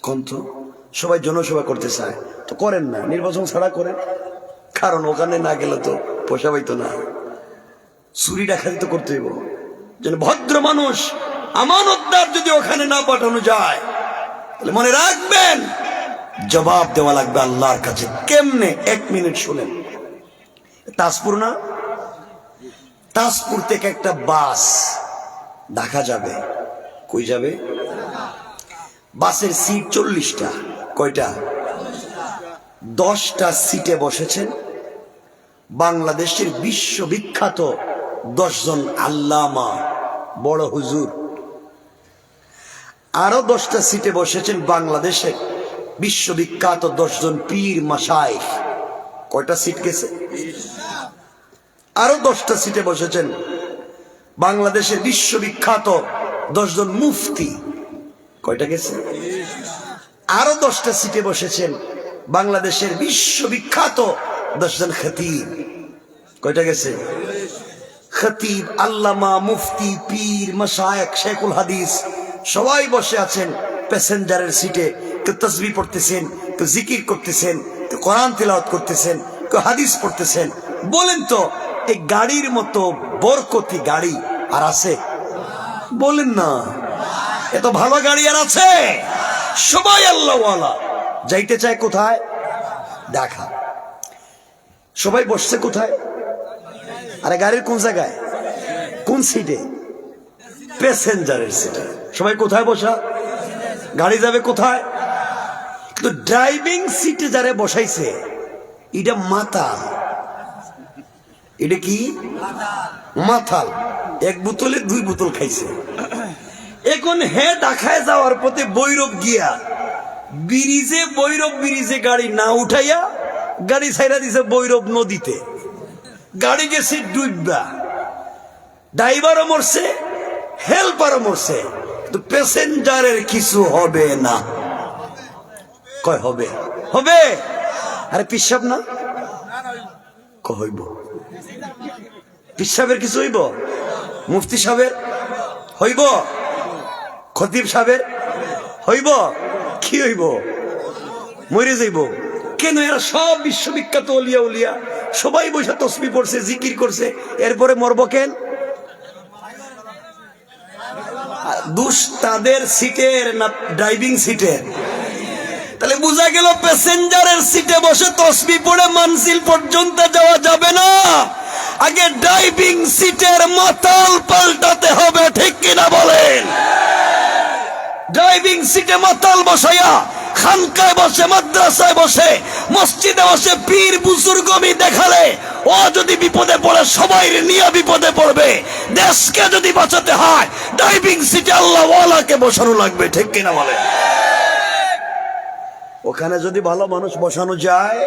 Speaker 1: কোন? তো সবাই জনসভা করতে চায় তো করেন না, নির্বাচন ছাড়া করেন, কারণ ওখানে না গেলে তো পয়সা পাইতো না। চুরি ডাকাতি তো করতে হইব, যেন ভদ্র মানুষ আমানতদার যদি ওখানে না পাঠানো যায় তাহলে মনে রাখবেন জবাব দেওয়া লাগবে আল্লাহর কাছে। কেমনে? 1 মিনিট শুনেন। তাজপুর না, তাজপুর থেকে একটা বাস ঢাকা যাবে। কই যাবে? বাসের সিট 40টা। কয়টা? 10টা সিটে বসেছেন বাংলাদেশের বিশ্ববিখ্যাত 10 জন আল্লামা বড় হুজুর। আরো 10টা সিটে বসেছেন বাংলাদেশের বিশ্ববিখ্যাত 10 জন পীর মাশায়েখ। কয়টা সিট গেছে? আরো 10টা সিটে বসেছেন বাংলাদেশের বিশ্ববিখ্যাত 10 জন মুফতি। কয়টা গেছে? আরো 10টা সিটে বসেছেন বাংলাদেশের বিশ্ববিখ্যাত 10 জন খতিব। কয়টা গেছে? খতিব, আল্লামা, মুফতি, পীর, মাশায়েখ, শেখুল হাদিস সবাই বসে আছেন প্যাসেঞ্জারের সিটে। কেউ তাসবিহ পড়তেছেন, কেউ জিকির করতেছেন, কেউ কোরআন তিলাওয়াত করতেছেন, কেউ হাদিস পড়তেছেন। বলেন তো এই গাড়ির মতো বরকতি গাড়ি আর আছে? বলেন না। এত ভালো গাড়ি আর আছে? সবাই আল্লাহওয়ালা। যাইতে চায় কোথায়? ঢাকা। সবাই বসছে কোথায়? আরে গাড়ির কোন জায়গায়? কোন সিটে? প্যাসেঞ্জারের সিটে। সবাই কোথায় বসা? গাড়ি যাবে কোথায়? কিন্তু ড্রাইভিং সিটে যারা বসাইছে এটা মাতাল। এটা কি? মাতাল। 1 বোতলে 2 বোতল খাইছে। এখন হে ঢাকায় যাওয়ার পথে বৈরব গিয়া ব্রিজে গাড়ি না উঠাইয়া গাড়ি ছাইরা দিছে বৈরব নদীতে, গাড়ি গেছে ডুববা, ড্রাইভারও মরছে, হেল্পারও মরছে, কিন্তু প্যাসেঞ্জারের কিছু হবে না। কয় হবে? হবে। আরে পিসাব না হইব, পিসাবের কিছু হইব, মুফতি সাহেবের হইব, খতিব সাহেবের হইব, কি হইব? মরে যাইব। কেন? এরা সব বিশ্ববিখ্যাত ওলিয়া উলিয়া, সবাই বসে তসবিহ পড়ছে, জিকির করছে, এরপরে মরব কেন? দোষ তাদের সিটের না ড্রাইভিং সিটের? তাহলে বোঝা গেল প্যাসেঞ্জারের সিটে বসে তসবিহ পড়ে মানজিল পর্যন্ত যাওয়া যাবে না, আগে ড্রাইভিং সিটের মাতাল পাল্টাতে হবে, ঠিক কিনা বলেন? ড্রাইভিং সিটে মাতাল বসাইয়া খানকায় বসে, মাদ্রাসায় বসে, মসজিদে বসে পীর বুজুর্গমি দেখালে ও যদি বিপদে পড়ে সবাই নিয়ে বিপদে পড়বে। দেশকে যদি বাঁচাতে হয় ড্রাইভিং সিটে আল্লাহ ওয়ালাকে বসানো লাগবে, ঠিক কিনা বলে? ওখানে যদি ভালো মানুষ বসানো যায়,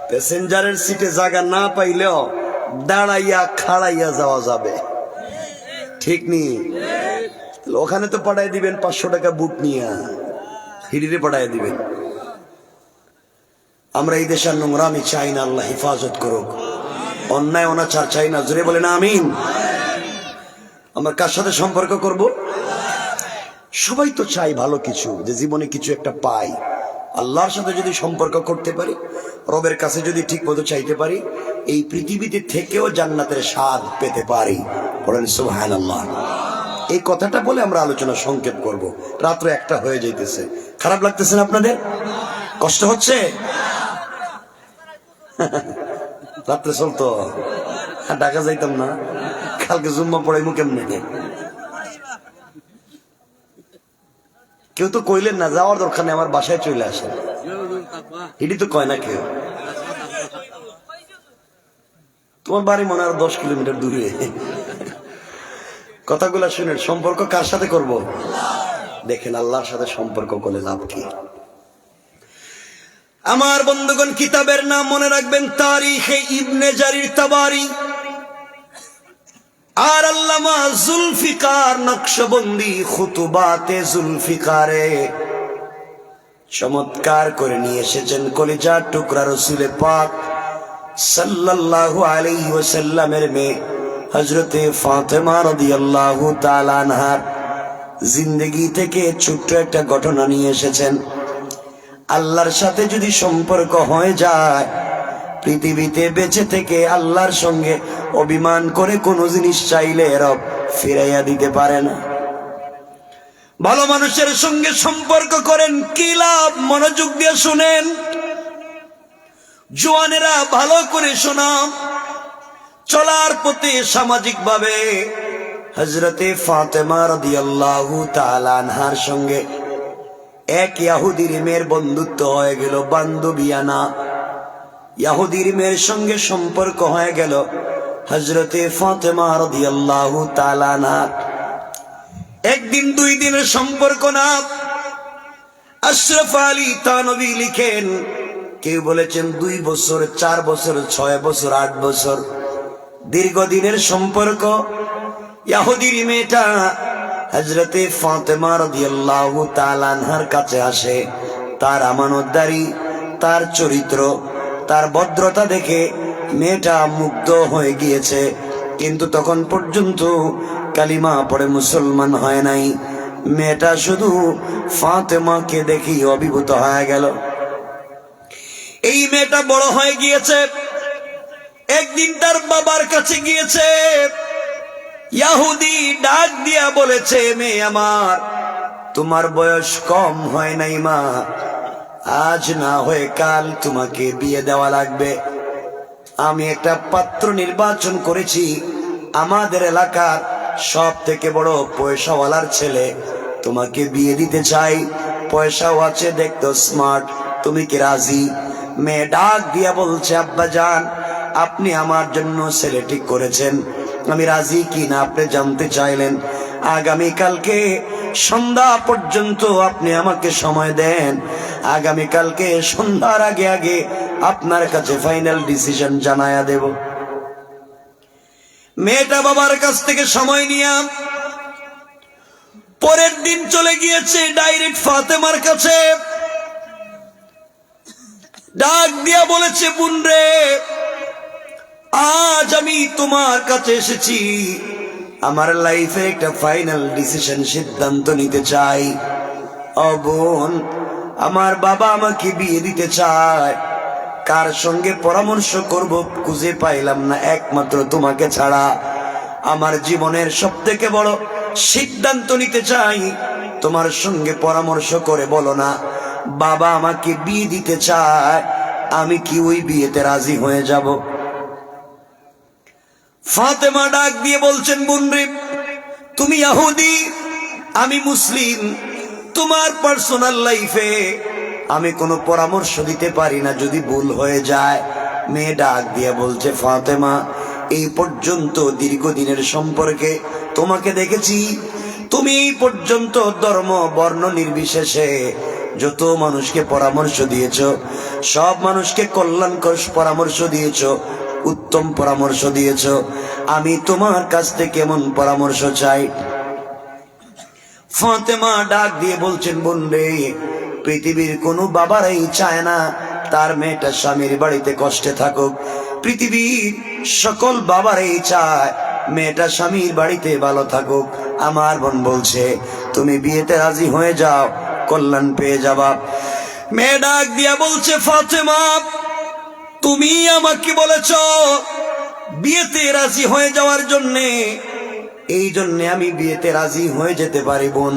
Speaker 1: প্যাসেঞ্জারের সিটে জায়গা না পাইলেও দাঁড়াইয়া খাড়াইয়া যাওয়া যাবে, ঠিক নি? ওখানে তো পাঠাই দিবেন 500 টাকা বুট নিয়ে, হিড়িরে পাঠাই দিবেন। আমরা এই দেশের নোংরামি চাই না, আল্লাহ হেফাজত করুক। অন্যায় অনাচার চাই না, জোরে বলে না আমিন। আমরা কার সাথে সম্পর্ক করব? সবাই তো চাই ভালো কিছু, যে জীবনে কিছু একটা পাই। আল্লাহর সাথে যদি সম্পর্ক করতে পারি, রবের কাছে যদি ঠিক মতো চাইতে পারি, এই পৃথিবীতে থেকেও জান্নাতের স্বাদ পেতে পারি। বলেন সুবহানাল্লাহ। এই কথাটা বলে আমরা আলোচনা সংক্ষেপ করব। রাত্র 1টা হয়ে যাইতেছে। খারাপ লাগতেছে না আপনাদের? কষ্ট হচ্ছে? রাত্রে চলতো, ঢাকা যাইতাম না, কালকে জুম্মা পড়াইমু কেমনে? কেউ তো কইলেন না যাওয়ার দরকার নেই, আমার বাসায় চলে আসেন, এটি তো কয় না কেউ। তোমার বাড়ি মনে হয় 10 কিলোমিটার দূরে। কথাগুলা শুনেন, সম্পর্ক কার সাথে করব? দেখেন আল্লাহর সাথে সম্পর্ক করলে লাভ কি? আমার বন্ধুগণ, কিতাবের নাম মনে রাখবেন তারিখে ইবনে জারির তাবারি। আর আল্লামা জুলফিকার নকশবন্দি খুতুবাতে জুলফিকারে চমৎকার করে নিয়ে এসেছেন কলিজার টুকরা রসুলে পাক সাল্লাল্লাহু আলাইহি ওয়াসাল্লামের মেয়ে হযরতে ফাতেমা রাদিয়াল্লাহু তাআলা আনহার জিন্দেগি থেকে ছোট্ট একটা ঘটনা নিয়ে এসেছেন। আল্লাহর সাথে যদি সম্পর্ক হয়ে যায়, পৃথিবীতে বেঁচে থেকে আল্লাহর সঙ্গে অভিমান করে কোনো জিনিস চাইলে রব ফিরাইয়া দিতে পারে না। ভালো মানুষের সঙ্গে সম্পর্ক করেন, কি লাভ? মনোযোগ দিয়ে শুনেন, জওয়ানেরা ভালো করে শোনাম। চলার পথে সামাজিক ভাবে হযরতে ফাতেমা রাদিয়াল্লাহু তাআলা আনহার সঙ্গে এক ইহুদির মেয়ের বন্ধুত্ব হয়ে গেল, বান্ধবিয়ানা। ইহুদির মেয়ের সঙ্গে সম্পর্ক হয়ে গেল হযরতে ফাতেমা রাদিয়াল্লাহু তাআলা আনহা। একদিন 2 দিনের সম্পর্ক না। আশরাফ আলী থানভী লিখেন, কেউ বলেছেন 2 বছর, 4 বছর, 6 বছর, 8 বছর, দীর্ঘদিনের সম্পর্ক। ইহুদির মেয়েটা হযরতে ফাতেমা রাদিয়াল্লাহু তাআলা আনহার কাছে আসে। তার আমানতদারি, তার চরিত্র, তার ভদ্রতা দেখে মেয়েটা মুগ্ধ হয়ে গিয়েছে, কিন্তু তখন পর্যন্ত কালিমা পড়ে মুসলমান হয় নাই। মেয়েটা শুধু ফাতেমাকে দেখি অভিভূত হয়ে গেল। এই মেয়েটা বড় হয়ে গিয়েছে। একদিন তার বাবার কাছে গিয়েছে, ইহুদি ডাক দিয়া বলেছে, মেয়ে আমার, তোমার বয়স কম হয় নাই মা, আজ না হয়ে কাল তোমাকে বিয়ে দেওয়া লাগবে। আমি একটা পাত্র নির্বাচন করেছি, আমাদের এলাকার সব থেকে বড় পয়সাওয়ালার ছেলে, তোমাকে বিয়ে দিতে চাই। পয়সাও আছে, দেখতো স্মার্ট, তুমি কি রাজি? মেয়ে ডাক দিয়া বলছে, আব্বা জান, আপনি আমার জন্য ছেলে ঠিক করেছেন, আমি রাজি কি না আপনি জানতে চাইলেন। আগামীকালকে সন্ধ্যা পর্যন্ত আপনি আমাকে সময় দেন। আগামীকালকে সন্ধ্যার আগে আগে আপনার কাছে ফাইনাল ডিসিশন জানায়া দেব। মেয়েটা বাবার কাছ থেকে সময় নিয়ে পরের দিন চলে গিয়েছে ডাইরেক্ট ফাতেমার কাছে। ডাক দিয়া বলেছে, বোন রে, আজ আমি তোমার কাছে এসেছি, আমার লাইফে একটা ফাইনাল ডিসিশন সিদ্ধান্ত নিতে চাই। ও বোন, আমার বাবা আমাকে বিয়ে দিতে চায়, কার সঙ্গে পরামর্শ করব খুঁজে পাইলাম না, একমাত্র তোমাকে ছাড়া। আমার জীবনের সবথেকে বড় সিদ্ধান্ত নিতে চাই, তোমার সঙ্গে পরামর্শ করে বলো না বাবা আমাকে বিয়ে দিতে চায়, আমি কি ওই বিয়েতে রাজি হয়ে যাব? ফাতেমা ডাক দিয়ে বলছেন, বোন রে, তুমি ইহুদি, আমি মুসলিম, তোমার পার্সোনাল লাইফে আমি কোনো পরামর্শ দিতে পারি না, যদি ভুল হয়ে যায়। মেয়ে ডাক দিয়ে বলছে, ফাতেমা, এই পর্যন্ত দীর্ঘদিনের সম্পর্কে তোমাকে দেখেছি, তুমি এই পর্যন্ত ধর্ম বর্ণ নির্বিশেষে যত মানুষকে পরামর্শ দিয়েছ, সব মানুষকে কল্যাণকর পরামর্শ দিয়েছ, উত্তম পরামর্শ দিয়েছ। আমি তোমার কাছ থেকে কেমন পরামর্শ চাই? ফাতেমা ডাক দিয়ে বলছেন, বোন রে, পৃথিবীর কোনো বাবারাই চায় না তার মেয়েটা স্বামীর বাড়িতে কষ্টে থাকুক। পৃথিবীর সকল বাবারাই চায় মেয়েটা স্বামীর বাড়িতে ভালো থাকুক। আমার বোন বলছে, তুমি বিয়েতে রাজি হয়ে যাও, কল্যাণ পেয়ে যাবা। মেয়ে ডাক দিয়া বলছে, ফাতেমা, তুমি আমাকে বলেছ বিয়েতে রাজি হয়ে যাওয়ার জন্যে, এই জন্যে আমি বিয়েতে রাজি হয়ে যেতে পারি বোন,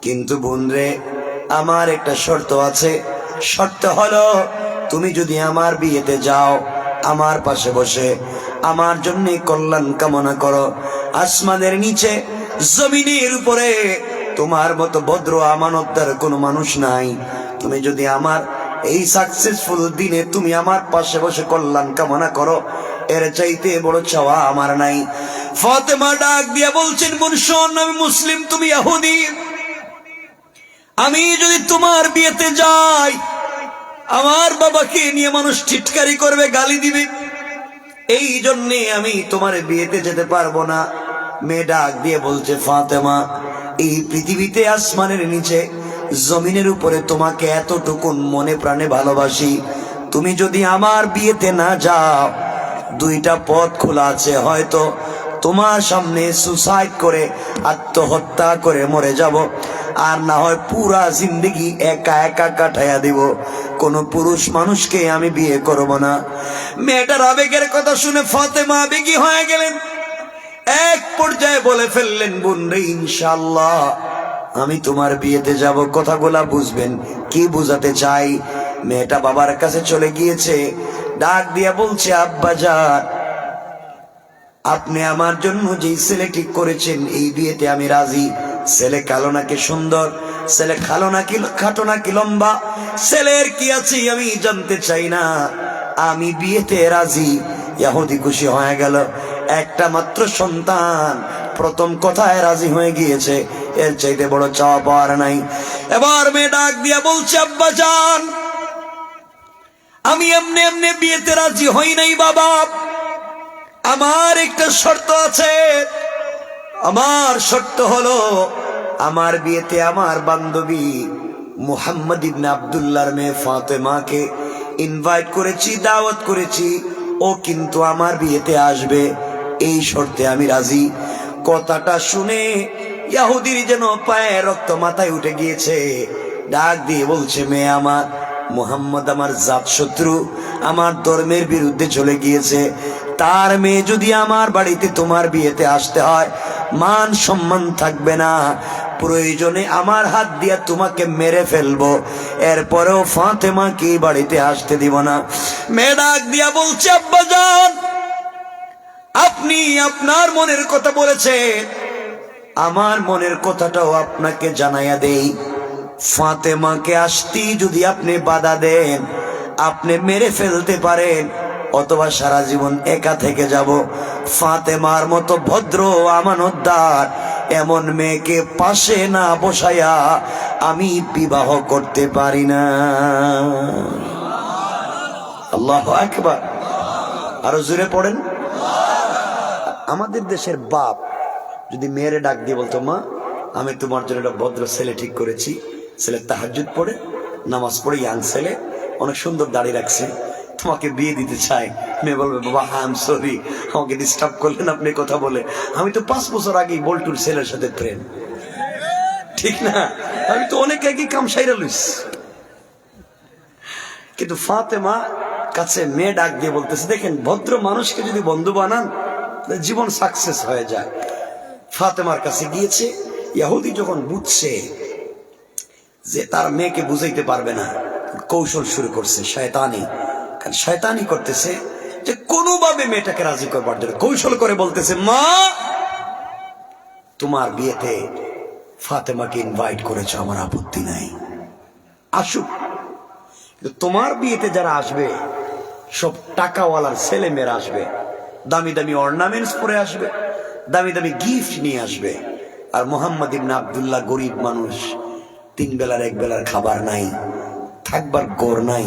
Speaker 1: কিন্তু বোন রে, আমার একটা শর্ত আছে। শর্ত হলো, তুমি যদি আমার বিয়েতে যাও, আমার পাশে বসে আমার জন্য কল্যাণ কামনা করো। আসমানের নিচে জমিনের উপরে তোমার মতো ভদ্র আমানতদার কোনো মানুষ নাই। তুমি যদি আমার এই সাকসেসফুল দিনে তুমি আমার পাশে বসে কল্যাণ কামনা করো, এর চাইতে বড় চাওয়া আমার নাই। ফাতেমা ডাক দিয়া বলছেন, বোন শোন, আমি মুসলিম, তুমি ইহুদি, আমি যদি তোমার বিয়েতে যাই, আমার বাবাকে নিয়ে মানুষ টিটকারি করবে, গালি দিবে, এই জন্যে আমি তোমার বিয়েতে যেতে পারবো না। মেয়ে ডাক দিয়ে বলছে, ফাতেমা, এই পৃথিবীতে আসমানের নিচে জমিনের উপরে তোমাকে এতটুকুন মনে প্রাণে ভালোবাসি, তুমি যদি আমার বিয়েতে না যাও, দুইটা পথ খোলা আছে, হয়তো তোমার সামনে সুসাইড করে আত্মহত্যা করে মরে যাব, আর না হয় পুরা জিন্দগি একা একা কাটাইয়া দিব, কোন পুরুষ মানুষকে আমি বিয়ে করব না। মেয়েটার আবেগের কথা শুনে ফাতেমা আবেগী হয়ে গেলেন, এক পর্যায়ে বলে ফেললেন, বোন রে, ইনশাআল্লাহ আমি তোমার বিয়েতে যাব। কথাগুলা বুঝবেন, কি বুঝাতে চাই? মেয়েটা বাবার কাছে চলে গিয়েছে, ডাক দিয়া বলছে, আব্বাজান, আপনি আমার জন্য যে ছেলে ঠিক করেছেন, এই বিয়েতে আমি রাজি। ছেলে কালো নাকি সুন্দর, ছেলে খালো নাকি খাটো নাকি লম্বা, ছেলের কি আছে আমি জানতে চাই না, আমি বিয়েতে রাজি। ইহুদি খুশি হয়ে গেল, একটা মাত্র সন্তান, প্রথম কথায় রাজি হয়ে গিয়েছে, এর চাইতে বড় চাওয়া পাওয়ার নাই। এবার মেয়ে ডাক দিয়া বলছে, আব্বাজান, আমি এমনি এমনি বিয়েতে রাজি হই নাই বাবা, আমার একটা শর্ত আছে। আমার শর্ত হলো, আমার বিয়েতে আমার বান্ধবী মুহাম্মদ ইবনে আব্দুল্লাহর মেয়ে ফাতেমাকে ইনভাইট করেছি, দাওয়াত করেছি, ও কিন্তু আমার বিয়েতে আসবে, এই শর্তে আমি রাজি। কথাটা শুনে ইহুদির যেন পায়ে রক্ত মাথায় উঠে গিয়েছে, ডাক দিয়ে বলছে, মেয়ে আমার, মুহাম্মদ আমার জাত শত্রু, আমার ধর্মের বিরুদ্ধে চলে গিয়েছে, তার মেয়ে যদি আমার বাড়িতে তোমার বিয়েতে আসতে হয়, মান সম্মান থাকবে না, প্রয়োজনে আমার হাত দিয়া তোমাকে মেরে ফেলবো, এরপরেও ফাতেমাকে বাড়িতে আসতে দিব না। মেয়ে ডাক দিয়া বলছে, আব্বাজান, আপনি আপনার মনের কথা বলেছেন, আমার মনের কথাটাও আপনাকে জানাইয়া দেই। ফাতেমাকে আসতে যদি আপনি বাধা দেন, আপনি মেরে ফেলতে পারেন, অথবা সারা জীবন একা থেকে যাব। ফাতেমার মতো ভদ্র আমানতদার এমন মেয়েকে পাশে না বসায়া আমি বিবাহ করতে পারি না। আল্লাহু আকবার। আরো জোরে পড়েন। আমাদের দেশের বাপ যদি মেয়েরে ডাক দিয়ে বলতো, মা আমি তোমার জন্য একটা ভদ্র ছেলে ঠিক করেছি, ছেলে তাহাজ্জুদ পড়ে, নামাজ পড়ে, ইয়াং ছেলে, অনেক সুন্দর দাড়ি রাখছে, তোমাকে বিয়ে দিতে চাই। মেয়ে বলবে, বাবা আই এম সরি, আমাকে ডিস্টার্ব করলেন আপনি কথা বলে, আমি তো 5 বছর আগেই বল্টুর ছেলের সাথে প্রেম। ঠিক না? আমি তো অনেক আগে কাম সাইরা লইস। কিন্তু ফাতেমা কাছে মেয়ে ডাক দিয়ে বলতেছে, দেখেন ভদ্র মানুষকে যদি বন্ধু বানান জীবন সাকসেস হয়ে যায়। ফাতেমার কাছে গিয়েছে। ইহুদি যখন বুঝছে যে তার মেয়েকে বুঝাইতে পারবে না, কৌশল শুরু করছে, শয়তানি। কারণ শয়তানি করতেছে যে কোনোভাবে মেয়েটাকে রাজি করবার জন্য কৌশল করে বলতেছে, মা তোমার বিয়েতে ফাতেমাকে ইনভাইট করেছো, আমার আপত্তি নাই, আসুক। কিন্তু তোমার বিয়েতে যারা আসবে সব টাকাওয়ালার ছেলে মেয়েরা আসবে, দামি দামি অর্নামেন্টস পরে আসবে, দামি দামি গিফট নিয়ে আসবে। আর মোহাম্মদ ইবনে আব্দুল্লাহ গরিব মানুষ, 3 বেলার 1 বেলার খাবার নাই, থাকবার ঘর নাই।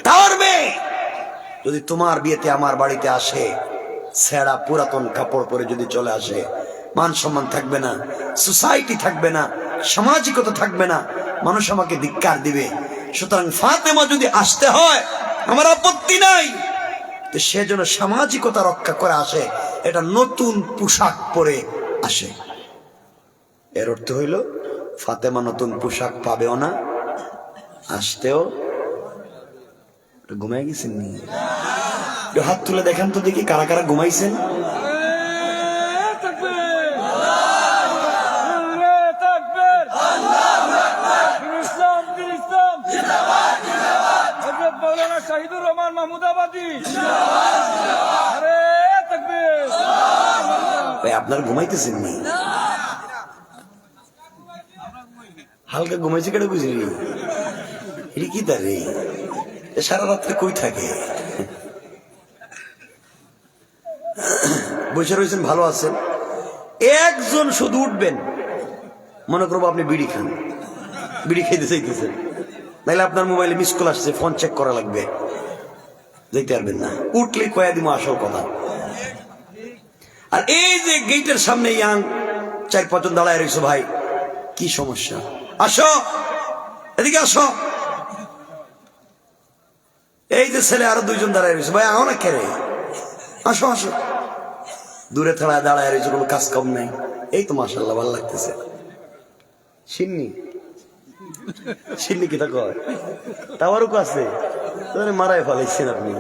Speaker 1: তার মেয়ে যদি তোমার বিয়েতে আমার বাড়িতে আসে, ছেঁড়া পুরাতন কাপড় পরে যদি চলে আসে, মান সম্মান থাকবে না, সোসাইটি থাকবে না, সামাজিকতা থাকবে না, মানুষ আমাকে ধিক্কার দিবে। সুতরাং ফাতেমা যদি আসতে হয় আমার আপত্তি নাই, তো সে যেন সামাজিকতা রক্ষা করে আসে, এটা নতুন পোশাক পরে আসে। এর অর্থ হইল ফাতেমা নতুন পোশাক পাবেও না, আসতেও। ঘুমাই গেছেন নি? হাত তুলে দেখান তো দেখি কারা কারা ঘুমাইছেন।
Speaker 2: শাহিদুর রহমান মাহমুদাবাদী,
Speaker 1: আপনার ঘুমাইতেছেন নি? হালকা ঘুমাইছে কেটে বুঝলি? এটা কি তারে সারা রাত্রে কই থাকে? বসে রয়েছেন, ভালো আছেন। একজন শুধু উঠবেন, মনে করবো আপনি বিড়ি খান, বিড়ি খাইতে চাইতেছেন, নাইলে আপনার মোবাইলে মিস কল আসছে, ফোন চেক করা লাগবে, যেতে পারবেন না। উঠলে কয়া দিব আসল কথা। আর এই যে গেটের সামনে ইয়াং 4-5 জন দাঁড়ায় রয়েছে, ভাই কি সমস্যা? আসো এদিকে আসো। এই যে ছেলে আরো 2 জন দাঁড়ায় রয়েছে, ভাই আও না কেরে, আসো আসো। দূরে থাড়ায় দাঁড়ায় রয়েছে, কোনো কাজ কম নাই। এই তো মাশাআল্লাহ ভালো লাগতেছে। সিন্নি সিন্নি কি তা কয়? তাবারুক আছে, মারাই ফেলাইছেন আপনি।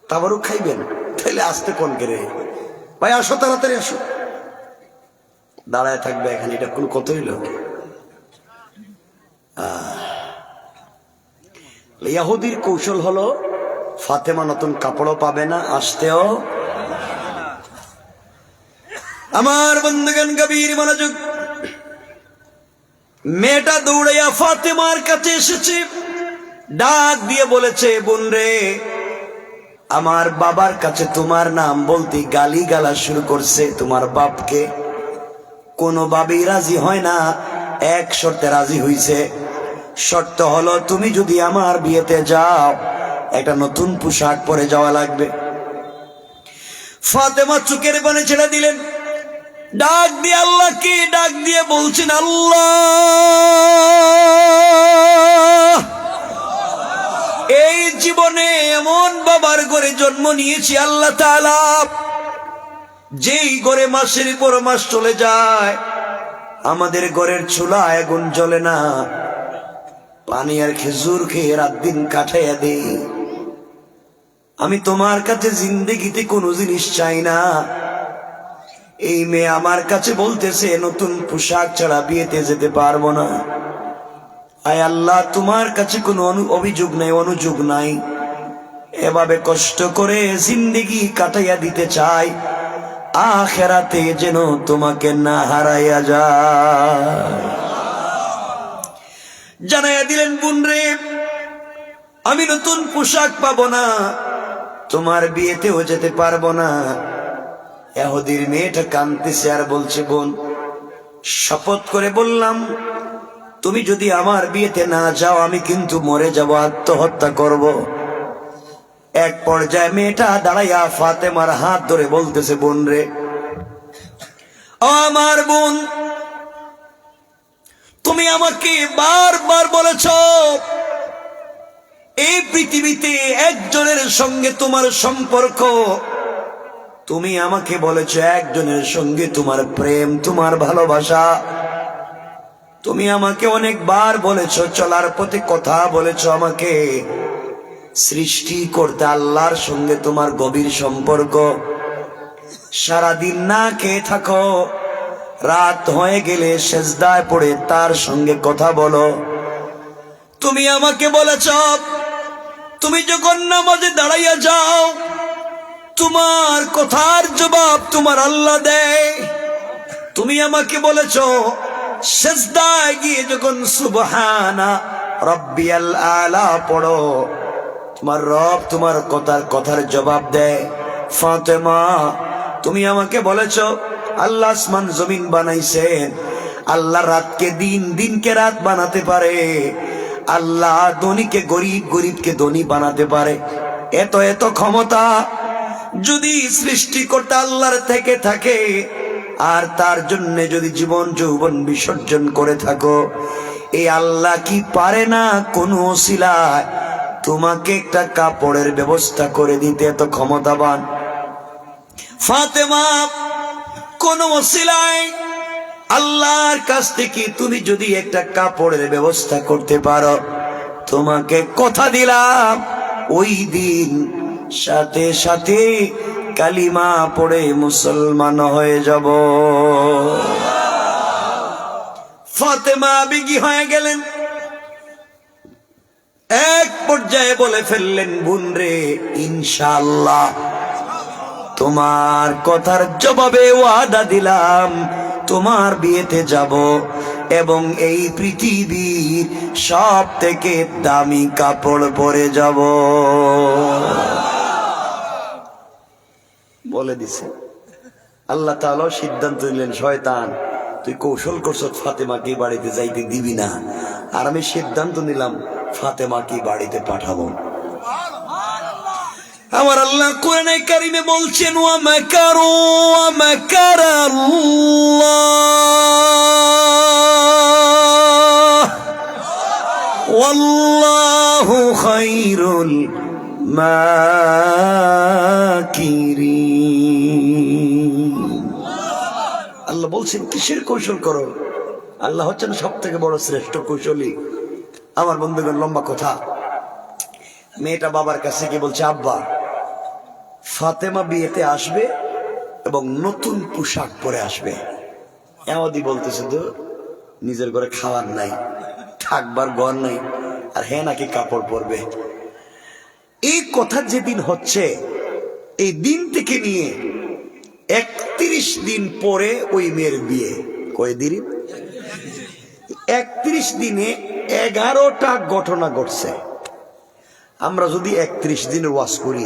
Speaker 1: তাবারুক খাইবেন? তাইলে আসতে কোন কেরে, ভাই আসো তাড়াতাড়ি আসো। দাঁড়ায় থাকবে এখানে, এটা কোন কত হইল? ইহুদির কৌশল হলো ফাতেমা নতুন কাপড়ও পাবে না, আসতেও। আমার বন্ধুগণ গভীর মনোযোগ। মেয়েটা দৌড়াইয়া ফাতেমার কাছে এসেছে, ডাক দিয়ে বলেছে, বোন রে, আমার বাবার কাছে তোমার নাম বলতে গালি গালা শুরু করছে। তোমার বাপকে কোনোভাবেই রাজি হয় না, এক শর্তে রাজি হইছে। শর্ত হলো তুমি যদি আমার বিয়েতে যাও একটা নতুন পোশাক পরে যাওয়া লাগবে। ফাতেমা চোখের পানি ছেড়ে দিলেন, ডাক দিয়ে আল্লাহকে ডাক দিয়ে বলছেন, আল্লাহ, এই জীবনে এমন বাবার ঘরে জন্ম নিয়েছি আল্লাহ তাআলা, যেই ঘরে মাসের পর মাস চলে যায়, আমাদের ঘরের চুলা আগুন জ্বলে না, পানি আর খেজুর খেয়ে রাত দিন কাটাইয়া দেই। আমি তোমার কাছে জিন্দেগিতে কোনো জিনিস চাই না। এই মেয়ে আমার কাছে বলতেছে নতুন পোশাক ছাড়া বিয়েতে যেতে পারবো না। আয় আল্লাহ, তোমার কাছে কোনো অভিযোগ নাই, অনুযোগ নাই। এভাবে কষ্ট করে জিন্দেগি কাটাইয়া দিতে চাই, আখিরাতে যেন তোমাকে না হারাইয়া যায়। জানাইয়া দিলেন, বোন রে, আমি নতুন পোশাক পাবো না, তোমার বিয়েতেও যেতে পারবো না। ইহুদির মেয়েটা কাঁদতেছে আর বলছে, বোন, শপথ করে বললাম, তুমি যদি আমার বিয়েতে না যাও আমি কিন্তু মরে যাব, আত্মহত্যা করব। এক পর্যায়ে মেয়েটা দাঁড়াইয়া ফাতেমার হাত ধরে বলতেছে, বোন রে, ও আমার বোন, তুমি আমাকে বারবার বলেছ এই পৃথিবীতে একজনের সঙ্গে তোমার সম্পর্ক, তুমি আমাকে বলেছ একজনের সঙ্গে তোমার প্রেম, তোমার ভালোবাসা। তুমি আমাকে অনেকবার বলেছ চলার পথে কথা বলেছ আমাকে, সৃষ্টি করতে আল্লাহর সঙ্গে তোমার গভীর সম্পর্ক। সারাদিন না খেয়ে থাকো, রাত হয়ে গেলে সেজদায় পড়ে তার সঙ্গে কথা বলো। তুমি আমাকে বলেছ তুমি যখন নামাজে দাঁড়াইয়া যাও, তোমার কথার জবাব তোমার আল্লাহ দেয়। তুমি আমাকে বলেছ সেজদায় গিয়ে যখন সুবহানা রাব্বিয়াল আলা পড়ো, তোমার রব তোমার কথার জবাব দেয়। ফাতেমা, তুমি আমাকে বলেছ আল্লাহ আসমান জমিন বানাইছেন, আল্লাহ রাতকে দিন, দিনকে রাত বানাতে পারে, আল্লাহ ধনীকে গরিব, গরিবকে ধনী বানাতে পারে। এত এত ক্ষমতা যদি সৃষ্টিকর্তা আল্লাহর থেকে থাকে, আর তার জন্য যদি জীবন যৌবন বিসর্জন করে থাকো, এই আল্লাহ কি পারে না কোন ওসিলায় তোমাকে একটা কাপড়ের ব্যবস্থা করে দিতে? এত ক্ষমতাবান ফাতেমা, কোন ওসিলায় আল্লাহর কাছ থেকে তুমি যদি একটা কাপড়ের ব্যবস্থা করতে পারো, তোমাকে কথা দিলাম ওই দিন সাথে সাথে কালিমা পড়ে মুসলমান হয়ে যাব। ফাতেমা বিগি হয়ে গেলেন। এক পর্যায়ে বলে ফেললেন, বোন রে, ইনশাআল্লাহ তোমার কথার জবাবে ওয়াদা দিলাম, তোমার বিয়েতে যাব এবং এই পৃথিবীর সব থেকে দামি কাপড় পরে যাব। বলে দিছে। আল্লাহ তাআলা সিদ্ধান্ত নিলেন, শয়তান তুই কৌশল করছ ফাতেমাকে বাড়িতে যাইতে দিবি না, আর আমি সিদ্ধান্ত নিলাম ফাতেমাকে বাড়িতে পাঠাবো। আমার আল্লাহ কোরআনে কারিমে বলছেন, ওয়া মাকারু ওয়া মাকারাল্লাহ ওয়াল্লাহু খায়রুল মাকিরিন। আল্লাহ বলছেন কিসের কৌশল করো? আল্লাহ হচ্ছেন সব থেকে বড় শ্রেষ্ঠ কৌশলী। আমার বন্ধুগণ, লম্বা কথা, মেয়েটা বাবার কাছে গিয়ে বলছে, আব্বা, ফাতেমা বিয়েতে আসবে এবং নতুন পোশাক পরে আসবে। এমনই বলতেছে তো নিজের ঘরে খাওয়ার নাই, থাকবার ঘর নাই, আর হ্যাঁ নাকি কাপড় পরবে। এই কথা যেদিন হচ্ছে, এই দিন থেকে নিয়ে 31 দিন পরে ওই মেয়ের বিয়ে। কয়দিন? 31 দিনে 11টা ঘটনা ঘটছে। আমরা যদি 31 দিনের ওয়াজ করি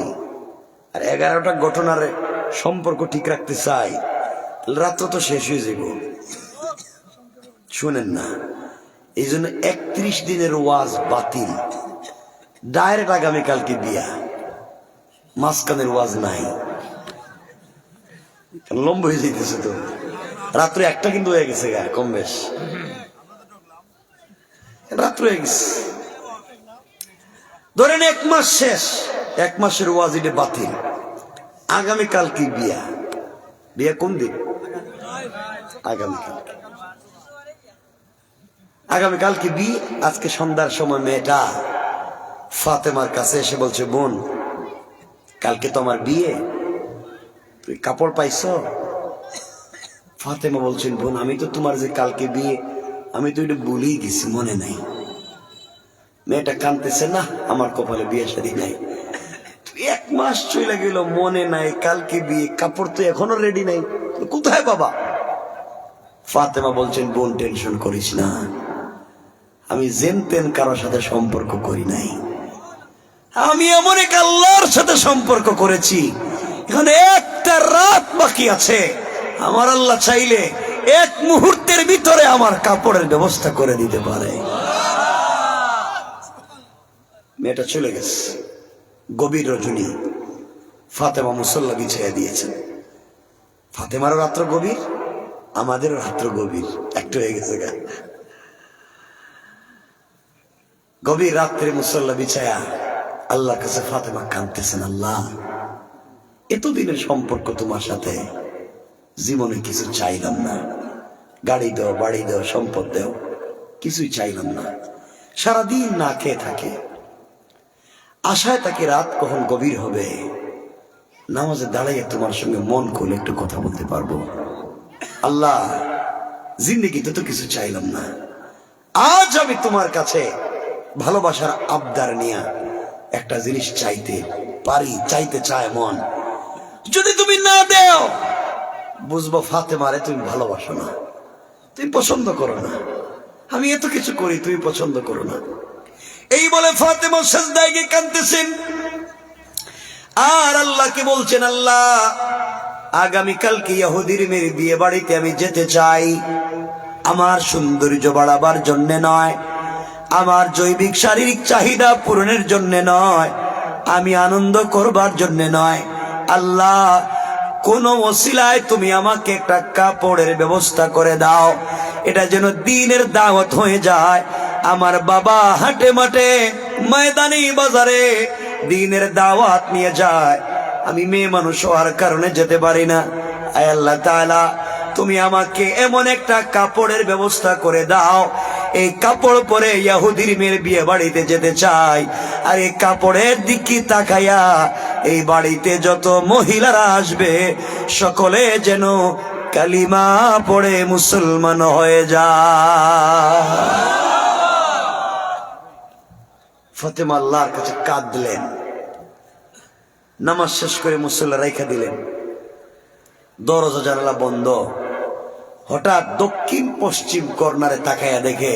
Speaker 1: আর 11টা ঘটনার সম্পর্ক ঠিক রাখতে চাই, রাত তো শেষ হয়ে যাব। শুনেন না, এই জন্য 31 দিনের ওয়াজ বাতিল, ডাইরেক্ট আগামীকালকে বিয়া, মাঝখানের ওয়াজ নাই। লম্বা হয়ে যেতেছে তো, রাত্রে একটা কিন্তু হয়ে গেছে গা, কম বেশ রাত্র হয়ে গেছে। ধরেন 1 মাস শেষ, 1 মাসের ওয়াজ এটা বাতিল। আগামীকাল কি বিয়া? বিয়া কোন দিন? আগামীকাল। আগামীকাল কি বিয়ে? আজকে সন্ধ্যার সময় মেয়েটা ফাতেমার কাছে এসে বলছে, বোন, কালকে তো আমার বিয়ে, তুই কাপড় পাইছ? ফাতেমা বলছেন, বোন, আমি তো তোমার যে কালকে বিয়ে, আমি তো এটা ভুলেই গেছি, মনে নাই। মেয়েটা কাঁদতেছে, না আমার কপালে বিয়ে শাদী নাই। 1 মাস চলে গেল, মনে নাই, কালকে বিয়ে, কাপড় তো এখনো রেডি নাই, কোথায় বাবা? ফাতেমা বলছেন, বোন, টেনশন করিস না, আমি জেন তেন কারোর সাথে সম্পর্ক করি নাই, আমি এমন এক আল্লাহর সাথে সম্পর্ক করেছি। এখানে একটা রাত বাকি আছে, আমার আল্লাহ চাইলে 1 মুহূর্তের ভিতরে আমার কাপড়ের ব্যবস্থা করে দিতে পারে। মেয়েটা চলে গেছে। গভীর রজনী, ফাতেমা মুসল্লা বিছাইয়া দিয়েছেন। ফাতেমারও রাত্র গভীর, আমাদেরও রাত্র গভীর, একটু হয়ে গেছে গা। গভীর রাত্রে মুসল্লা বিছায়া আল্লাহর কাছে ফাতেমা কাঁদতেছেন, আল্লাহ এতদিনের সম্পর্ক তোমার সাথে, জীবনে কিছু চাইলাম না, গাড়ি দাও, বাড়ি দাও, সম্পদ দাও, কিছুই চাইলাম না। সারাদিন না খেয়ে থাকে, আশায় তাকে রাত কখন গভীর হবে, নামাজে দাঁড়াইয়া তোমার সঙ্গে মন খুলে একটু কথা বলতে পারবো। আল্লাহ জিন্দেগিতে তো কিছু চাইলাম না, আজ আমি তোমার কাছে ভালোবাসার আবদার নিয়ে একটা জিনিস চাইতে পারি, চাইতে চায় মন। যদি তুমি না দেও, বুঝবো ফাতেমারে তুমি ভালোবাসো না, তুমি পছন্দ করো না। আমি এত কিছু করি, তুমি পছন্দ করো না। এই বলে ফাতেমা সিজদায় গিয়ে কাঁদতেছেন আর আল্লাহকে বলছেন, আল্লাহ আগামীকালকে ইহুদির মেয়ের বিয়ে বাড়িতে আমি যেতে চাই। আমার সৌন্দর্য বাড়াবার জন্য নয়, আমার জৈবিক শারীরিক চাহিদা পূরণের জন্য নয়, আমি আনন্দ করবার জন্য নয়। আল্লাহ কোন ওসিলায় তুমি আমাকে একটা কাপড়ের ব্যবস্থা করে দাও, এটা যেন দ্বীনের দাওয়াত হয়ে যায়। আমার বাবা হাটে মাঠে ময়দানি বাজারে দ্বীনের দাওয়াত নিয়ে যায়, আমি মেয়ে মানুষ হওয়ার কারণে যেতে পারি না। আয় আল্লাহ তাআলা, তুমি আমাকে এমন একটা কাপড়ের ব্যবস্থা করে দাও, এই কাপড় পরে ইহুদির মেয়ের বিয়ে বাড়িতে যেতে চাই। আর এই কাপড়ের দিকে তাকাইয়া এই বাড়িতে যত মহিলারা আসবে সকলে যেন কালিমা পড়ে মুসলমান হয়ে যায়। ফাতেমা আল্লাহর কাছে কাঁদলেন, নামাজ শেষ করে মুসল্লা রাইখা দিলেন। দরজা জানালা বন্ধ। হঠাৎ দক্ষিণ পশ্চিম কর্নারে তাকাইয়া দেখে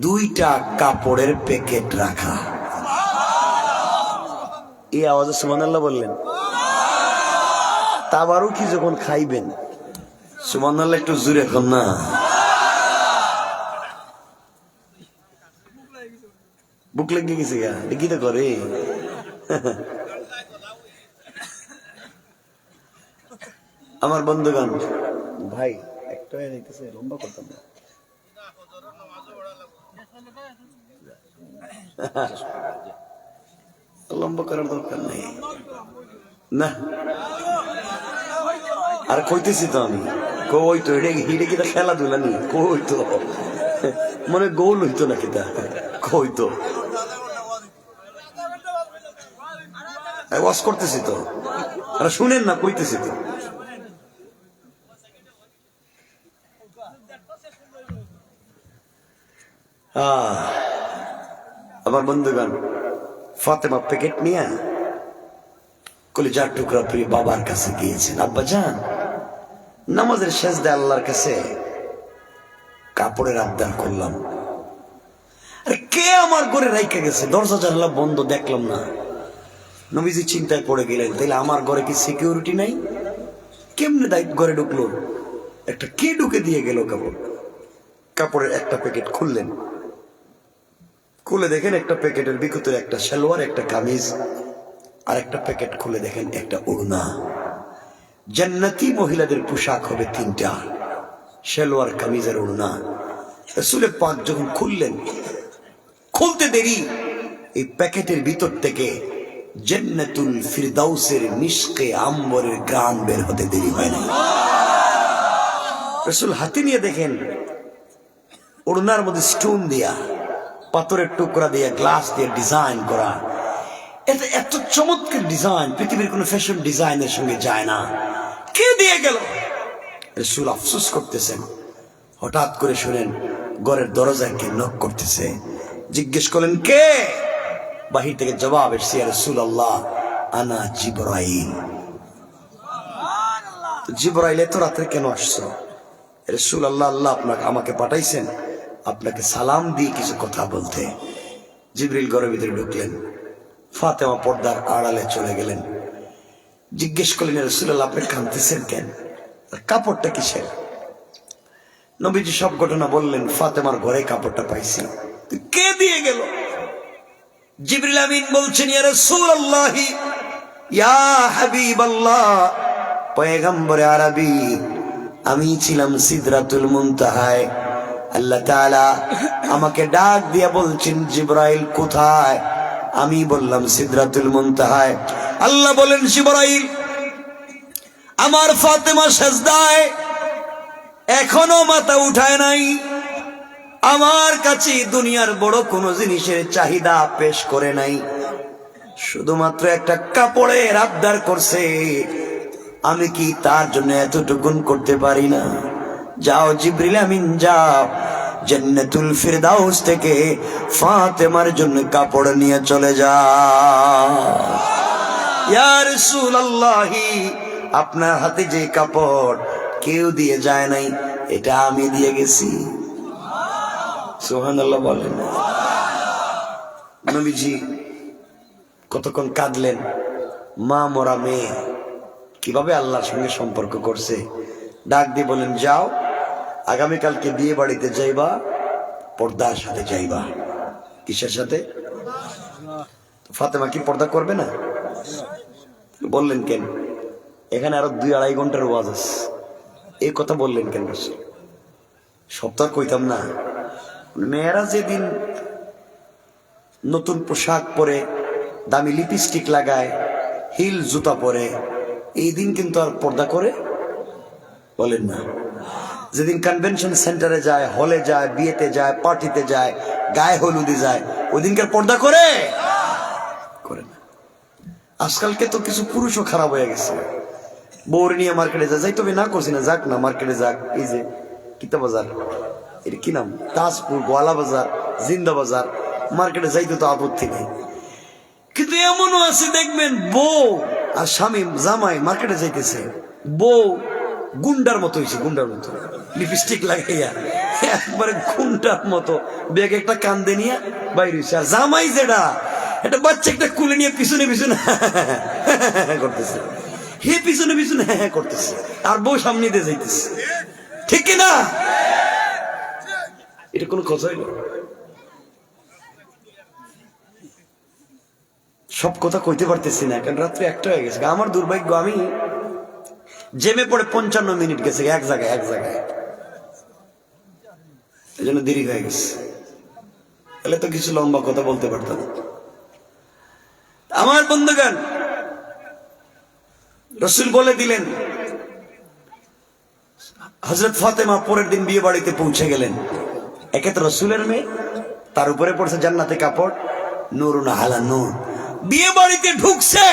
Speaker 1: দুইটা কাপড়ের প্যাকেট রাখা। এই আওয়াজে সুবহানাল্লাহ বললেন। তাবারও কি যখন খাইবেন সুবহানাল্লাহ একটু জোরে কর না। বুক লেগে গেছে গা, কি তো করে। আমার বন্ধুগণ, ভাই একটা লম্বা করতাম না, লম্বা করার দরকার নেই না। আর কইতেছি তো আমি, কই তো হিড়ে কিতা খেলাধুলা নি, কই তো মনে গোল হইতো না কিতা, কই তো ওয়াজ করতেছি তো, আর শুনেন না, কইতেছি তো। আমার বন্ধুগণ, ফাতেমা প্যাকেট নিয়ে কলিজার টুকরা প্রিয় বাবার কাছে গিয়েছেন। আব্বা জান, নামাজের সেজদায় আল্লাহর কাছে কাপড়ের আবদার করলাম, আরে কে আমার ঘরে রাইখা গেছে, দরজা জানলা বন্ধ, দেখলাম না। নবীজি চিন্তায় পড়ে গেলেন, তাইলে আমার ঘরে কি সিকিউরিটি নাই? কেমনে ঘরে ঢুকলো? একটা কে ঢুকে দিয়ে গেল কাপড়? কাপড়ের একটা প্যাকেট খুললেন, খুলে দেখেন একটা প্যাকেটের ভিতরে একটা সালোয়ার, একটা কামিজ, আর একটা প্যাকেট খুলে দেখেন একটা ওড়না। জান্নাতি মহিলাদের পোশাক হবে তিনটা, সালোয়ার, কামিজ আর ওড়না। রাসূল পাক যখন খুললেন, খুলতে দেরি এই প্যাকেটের ভিতর থেকে জান্নাতুল ফিরদাউসের মিশকে আম্বরের গ্রান বের হতে দেরি হয় না। রাসূল হাতে নিয়ে দেখেন ওড়নার মধ্যে স্টোন দিয়া, পাথরের টুকরা দিয়ে, গ্লাস দিয়ে ডিজাইন করা। এটা এত চমৎকার ডিজাইন, পৃথিবীর কোন ফ্যাশন ডিজাইনের সঙ্গে যায় না। কে দিয়ে গেল? রাসূল আফসোস করতেছেন। হঠাৎ করে শুনেন ঘরের দরজায় কে নক করতেছে। জিজ্ঞেস করলেন কে? বাহির থেকে জবাব এসেছে, ইয়া রাসূলুল্লাহ আনা জিবরাইল। জিবরাইল এত রাত্রে কেন আসছো? রাসূলুল্লাহ, আল্লাহ আমাকে পাঠাইছেন আপনাকে সালাম দিয়ে কিছু কথা বলতে। জিবরিল ঘরের ভিতরে ঢুকলেন, ফাতেমা পর্দার আড়ালে চলে গেলেন। জিজ্ঞেস করলেন, রাসূলুল্লাহ আপনি কাঁদতেছেন কেন? কাপড়টা কিসের? নবীজি সব ঘটনা বললেন। ফাতেমার ঘরে কাপড়টা পাইছি। কে দিয়ে গেল? জিবরিল আমিন বলছেন, ইয়া রাসূলুল্লাহ, ইয়া হাবিবাল্লাহ, পয়গম্বরে আরবি, আমি ছিলাম সিদরাতুল মুনতাহায়। আল্লাহ তাআলা আমাকে ডাক দিয়া বলছেন, জিবরাইল কোথায়? আমি বললাম সিদরাতুল মুনতাহায়। আল্লাহ বলেন, জিবরাইল, আমার ফাতেমা সাজদায়, এখনো মাথা উঠায় নাই। আমার কাছে দুনিয়ার বড় কোন জিনিসের চাহিদা পেশ করে নাই, শুধুমাত্র একটা কাপড়ের আবদার করছে। আমি কি তার জন্য এতটুকুন করতে পারি না? যাও জিবরিল আমিন, যাও জান্নাতুল ফিরদাউস থেকে ফাতেমার জন্য কাপড় নিয়ে চলে যাও। ইয়া রাসূলুল্লাহ, আপনার হাতে যে কাপড় কেউ দিয়ে যায় নাই, এটা আমি দিয়ে গেছি। সুবহানাল্লাহ বলেন। নবীজি কতক্ষণ কাঁদলেন। মা মরা মেয়ে কিভাবে আল্লাহর সঙ্গে সম্পর্ক করছে। ডাক দিয়ে বলেন, যাও আগামীকালকে বিয়ে বাড়িতে যাইবা, পর্দার সাথে যাইবা। কিসের সাথে? ফাতেমা কি পর্দা করবে না? বললেন কেন? এখানে আরো 2-2.5 ঘন্টার ওয়াজ আছে, এই কথা বললেন কেন? সপ্তাহ কইতাম না? মেয়েরা যেদিন নতুন পোশাক পরে, দামি লিপস্টিক লাগায়, হিল জুতা পরে, এই দিন কিন্তু আর পর্দা করে বলেন না। যেদিন কনভেনশন সেন্টারে যায়, হলে যায়, বিয়েতে যায়, পার্টিতে যায়, গায়ে হলুদে যায়, ওই দিনকার পর্দা করে করে না। আজকালকে তো কিছু পুরুষও খারাপ হয়ে গেছে, বউরে নিয়ে মার্কেটে যায়। যাই তবে না করছি না, যাক না, মার্কেটে যাক। এই যে কিতা বাজার, এটা কি নাম, তাজপুর, গোয়ালা বাজার, জিন্দা বাজার, মার্কেটে যাইতে তো আপত্তি নেই। কিন্তু এমনও আছে দেখবেন, বউ আর স্বামী জামাই মার্কেটে যাইতেছে, বউ গুন্ডার মতো হয়েছে, গুন্ডার মতো লিপস্টিক লাগাইয়া একবারে গুন্ডার মতো ব্যাগ একটা কান্দে নিয়ে বাইরে হয়েছে। আর জামাই যেটা, এটা বাচ্চা একটা কুলে নিয়ে পিছনে পিছনে করতেছে, হে পিছনে পিছনে করতেছে, আর বউ সামনে দিয়ে যাইতেছে। ঠিক কিনা? এটা কোনো কথা হইল? সব কথা কইতে পারতেছি না, কারণ রাত্রে 1টা হয়ে গেছে। আমার দুর্ভাগ্য, আমি জেমে পড়ে 55 মিনিট গেছে এক জায়গায়, এই জন্য দেরি হয়ে গেছে। তাহলে তো কিছু লম্বা কথা বলতে পারতাম। আমার বন্ধুগণ, রাসূল বলে দিলেন। হযরত ফাতেমা পরের দিন বিয়ে বাড়িতে পৌঁছে গেলেন। একে তো রাসূলের মেয়ে, তার উপরে পড়ছে জান্নাতে কাপড়, নূরুন আলা নূর। বিয়ে বাড়িতে ঢুকছে,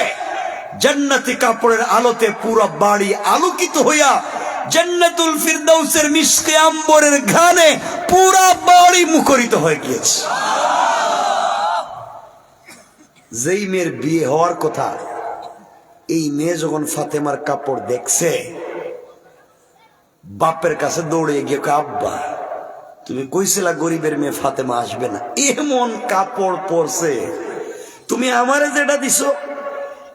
Speaker 1: জান্নাতি কাপড়ের আলোতে পুরো বাড়ি আলোকিত হইয়া জান্নাতুল ফিরদাউসের মিশকে আম্বরের ঘ্রাণে পুরো বাড়ি মুখরিত হয়ে গিয়েছে। যেই মেয়ের বিয়ে হওয়ার কথা, এই মেয়ে যখন ফাতেমার কাপড় দেখছে, বাপের কাছে দৌড়ে গিয়ে, আব্বা তুমি কইছিলা গরিবের মেয়ে ফাতেমা আসবে না, এমন কাপড় পরছে, তুমি আমারে যেটা দিছো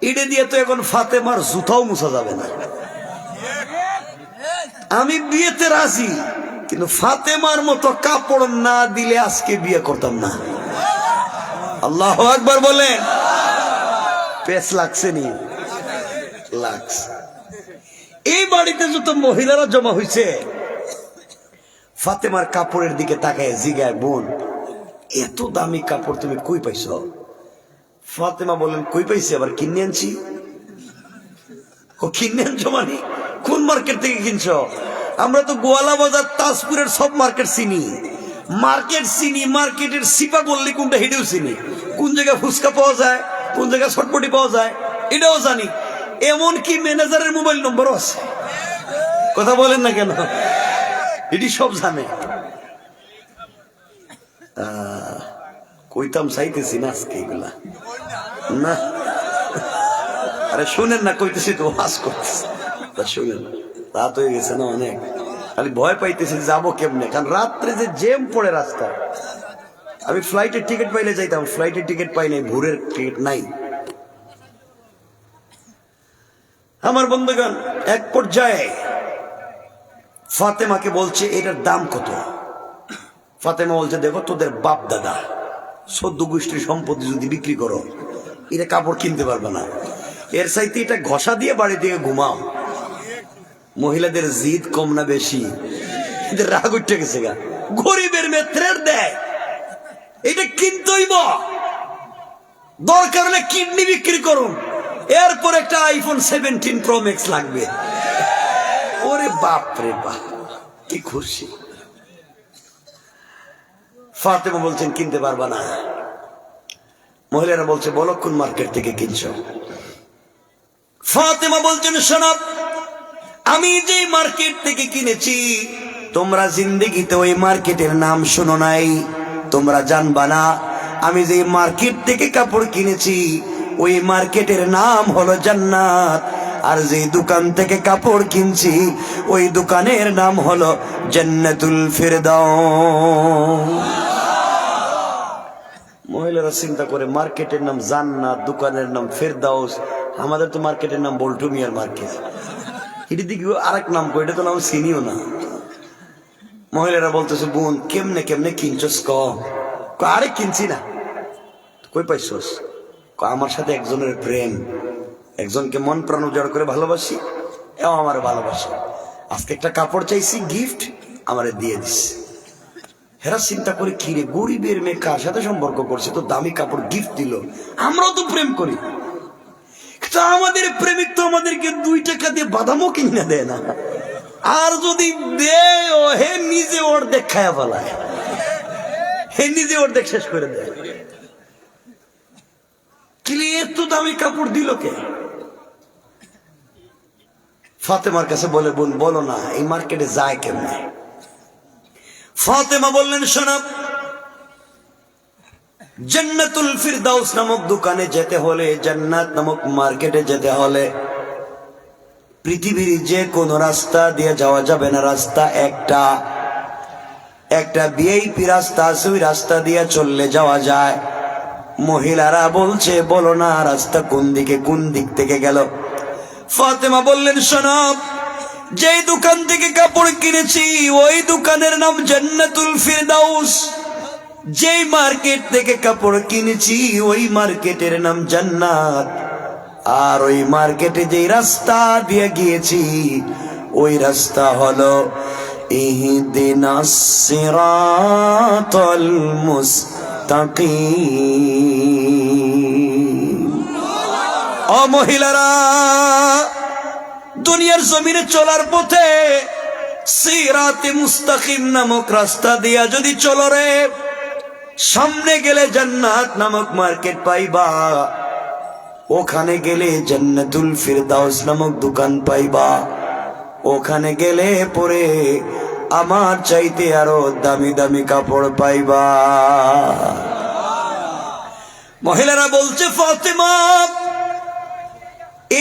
Speaker 1: এটা দিয়ে তো এখন ফাতেমার জুতাও মুছা যাবে না। আমি বিয়েতে রাজি, কিন্তু ফাতেমার মতো কাপড় না দিলে আজকে বিয়ে করতাম না। আল্লাহু আকবার বলেন। পেস লাগছে নি? লাগছে। এই বাড়িতে যত মহিলারা জমা হয়েছে, ফাতেমার কাপড়ের দিকে তাকায় জিগায়, বোন এত দামি কাপড় তুমি কই পাইছ? ফাতেমা বলেন, কই পাইছি, আবার কিনে আনছি। ও কিনে আনছো মানে কোন মার্কেট থেকে কিনছ? আমরা তো গোয়ালা বাজার, তাজপুরের সব মার্কেট চিনি। মার্কেটের সিপা বললে কোনটা হেঁটেও চিনি, কোন জায়গায় ফুচকা পাওয়া যায়, কোন জায়গায় ছটপটি পাওয়া যায় এটাও জানি। এমনকি ম্যানেজারের মোবাইল নম্বরও আছে। কথা বলেন না কেন? এটি সব জানে। কইতাম চাইতেছি না আজকে এগুলা না। আরে শুনেন না, কইতেছি তো, ওয়াজ করতেছি, তা শুনেন। রাত হয়ে গেছে না অনেক, খালি ভয় পাইতেছি যাবো কেমনে, কারণ রাত্রে যে জ্যাম পড়ে রাস্তা। আমি ফ্লাইটের টিকিট পাইলে যাইতাম, ফ্লাইটের টিকিট পাই নাই, ভোরের টিকিট নাই। আমার বন্ধুগণ, এক পর্যায়ে ফাতেমাকে বলছে, এটার দাম কত? ফাতেমা বলছে, দেখো তোদের বাপ দাদা সদ্য গোষ্ঠীর সম্পত্তি যদি বিক্রি করো, এটা কাপড় কিনতে পারবে না। এর চাইতে এটা ঘষা দিয়ে বাড়ি থেকে ঘুমাও। মহিলাদের জিদ কম না বেশি? এদের রাগ উঠে গেছে গা। গরিবের মেত্রের দেয়, এটা কিনতেই দরকার হলে কিডনি বিক্রি করুন, এরপর একটা আইফোন 17 প্রো ম্যাক্স লাগবে। ওরে বাপ রে বাপ, কি খুশি। ফাতেমা বলছেন কিনতে পারবা না। মহিলারা বলছে বলো কোন মার্কেট থেকে কিনছো। ফাতেমা বলছেন শোনো, আমি যে মার্কেট থেকে কিনেছি তোমরা জিন্দেগিতে ওই মার্কেটের নাম শোনো নাই, তোমরা জানবা না। আমি যে মার্কেট থেকে কাপড় কিনেছি ওই মার্কেটের নাম হলো জান্নাত, আর যে দোকান থেকে কাপড় কিনছি ওই দোকানের নাম হলো জান্নাতুল ফিরদাউস। মহিলারা চিন্তা করে মার্কেটের নাম জান্নাত, দোকানের নাম ফেরদাউস, আমাদের তো মার্কেটের নাম বল্টু মিয়ার মার্কেট। এটি দিকে আরেক নাম কো, এটা তো নাম চিনিও না। মহিলারা বলতেছে বোন কেমনে কেমনে কিনছস ক? আরে কিনছি না। কই পাইছস? আমার সাথে একজনের প্রেম, একজনকে মন প্রাণ উজাড় করে ভালোবাসি, এও আমার ভালোবাসে। আজকে একটা কাপড় চাইছি, গিফট আমারে দিয়ে দিস। হেরা চিন্তা করে কি রে, গরিবের মেয়ে কার সাথে সম্পর্ক করছে, তো দামি কাপড় গিফট দিল। আমরাও তো প্রেম করি, কিন্তু আমাদের প্রেমিক তো আমাদেরকে 2 টাকা দিয়ে বাদামও কিনে দেয় না। আর যদি দেয় ও হে নিজে অর্ধেক খায়া ফেলায়, হে নিজে অর্ধেক শেষ করে দেয়। এত দামি কাপড় দিল কে? ফাতেমার কাছে বলে বোন বলো না এই মার্কেটে যায় কেমনে? ফাতেমা বললেন শোনো, জান্নাতুল ফিরদাউস নামক দোকানে যেতে হলে, জান্নাত নামক মার্কেটে যেতে হলে পৃথিবীর যে কোনো রাস্তা দিয়ে যাওয়া যাবে না। রাস্তা একটা ভিআইপি রাস্তা আছে, ওই রাস্তা দিয়ে চললে যাওয়া যায়। মহিলারা বলছে বলো না রাস্তা কোন দিকে, কোন দিক থেকে গেল? ফাতেমা বললেন শোনো, যেই দোকান থেকে কাপড় কিনেছি ওই দোকানের নাম জান্নাতুল ফিরদাউস, যেই মার্কেট থেকে কাপড় কিনেছি ওই মার্কেটের নাম জান্নাত, আর ওই মার্কেটে যেই রাস্তা দিয়ে গিয়েছি ওই রাস্তা হলো ইহদিনাস সিরাতাল মুস্তাকিম। ও মহিলারা, দুনিয়ার জমিনে চলার পথে সিরাতে মুস্তাকিম নামক রাস্তা দিয়া যদি চলো রে, সামনে গেলে জান্নাত নামক মার্কেট পাইবা, ওখানে গেলে জান্নাতুল ফিরদাউস নামক দোকান পাইবা, ওখানে গেলে পরে আমার চাইতে আরো দামি দামি কাপড় পাইবা। মহিলারা বলছে ফাতেমা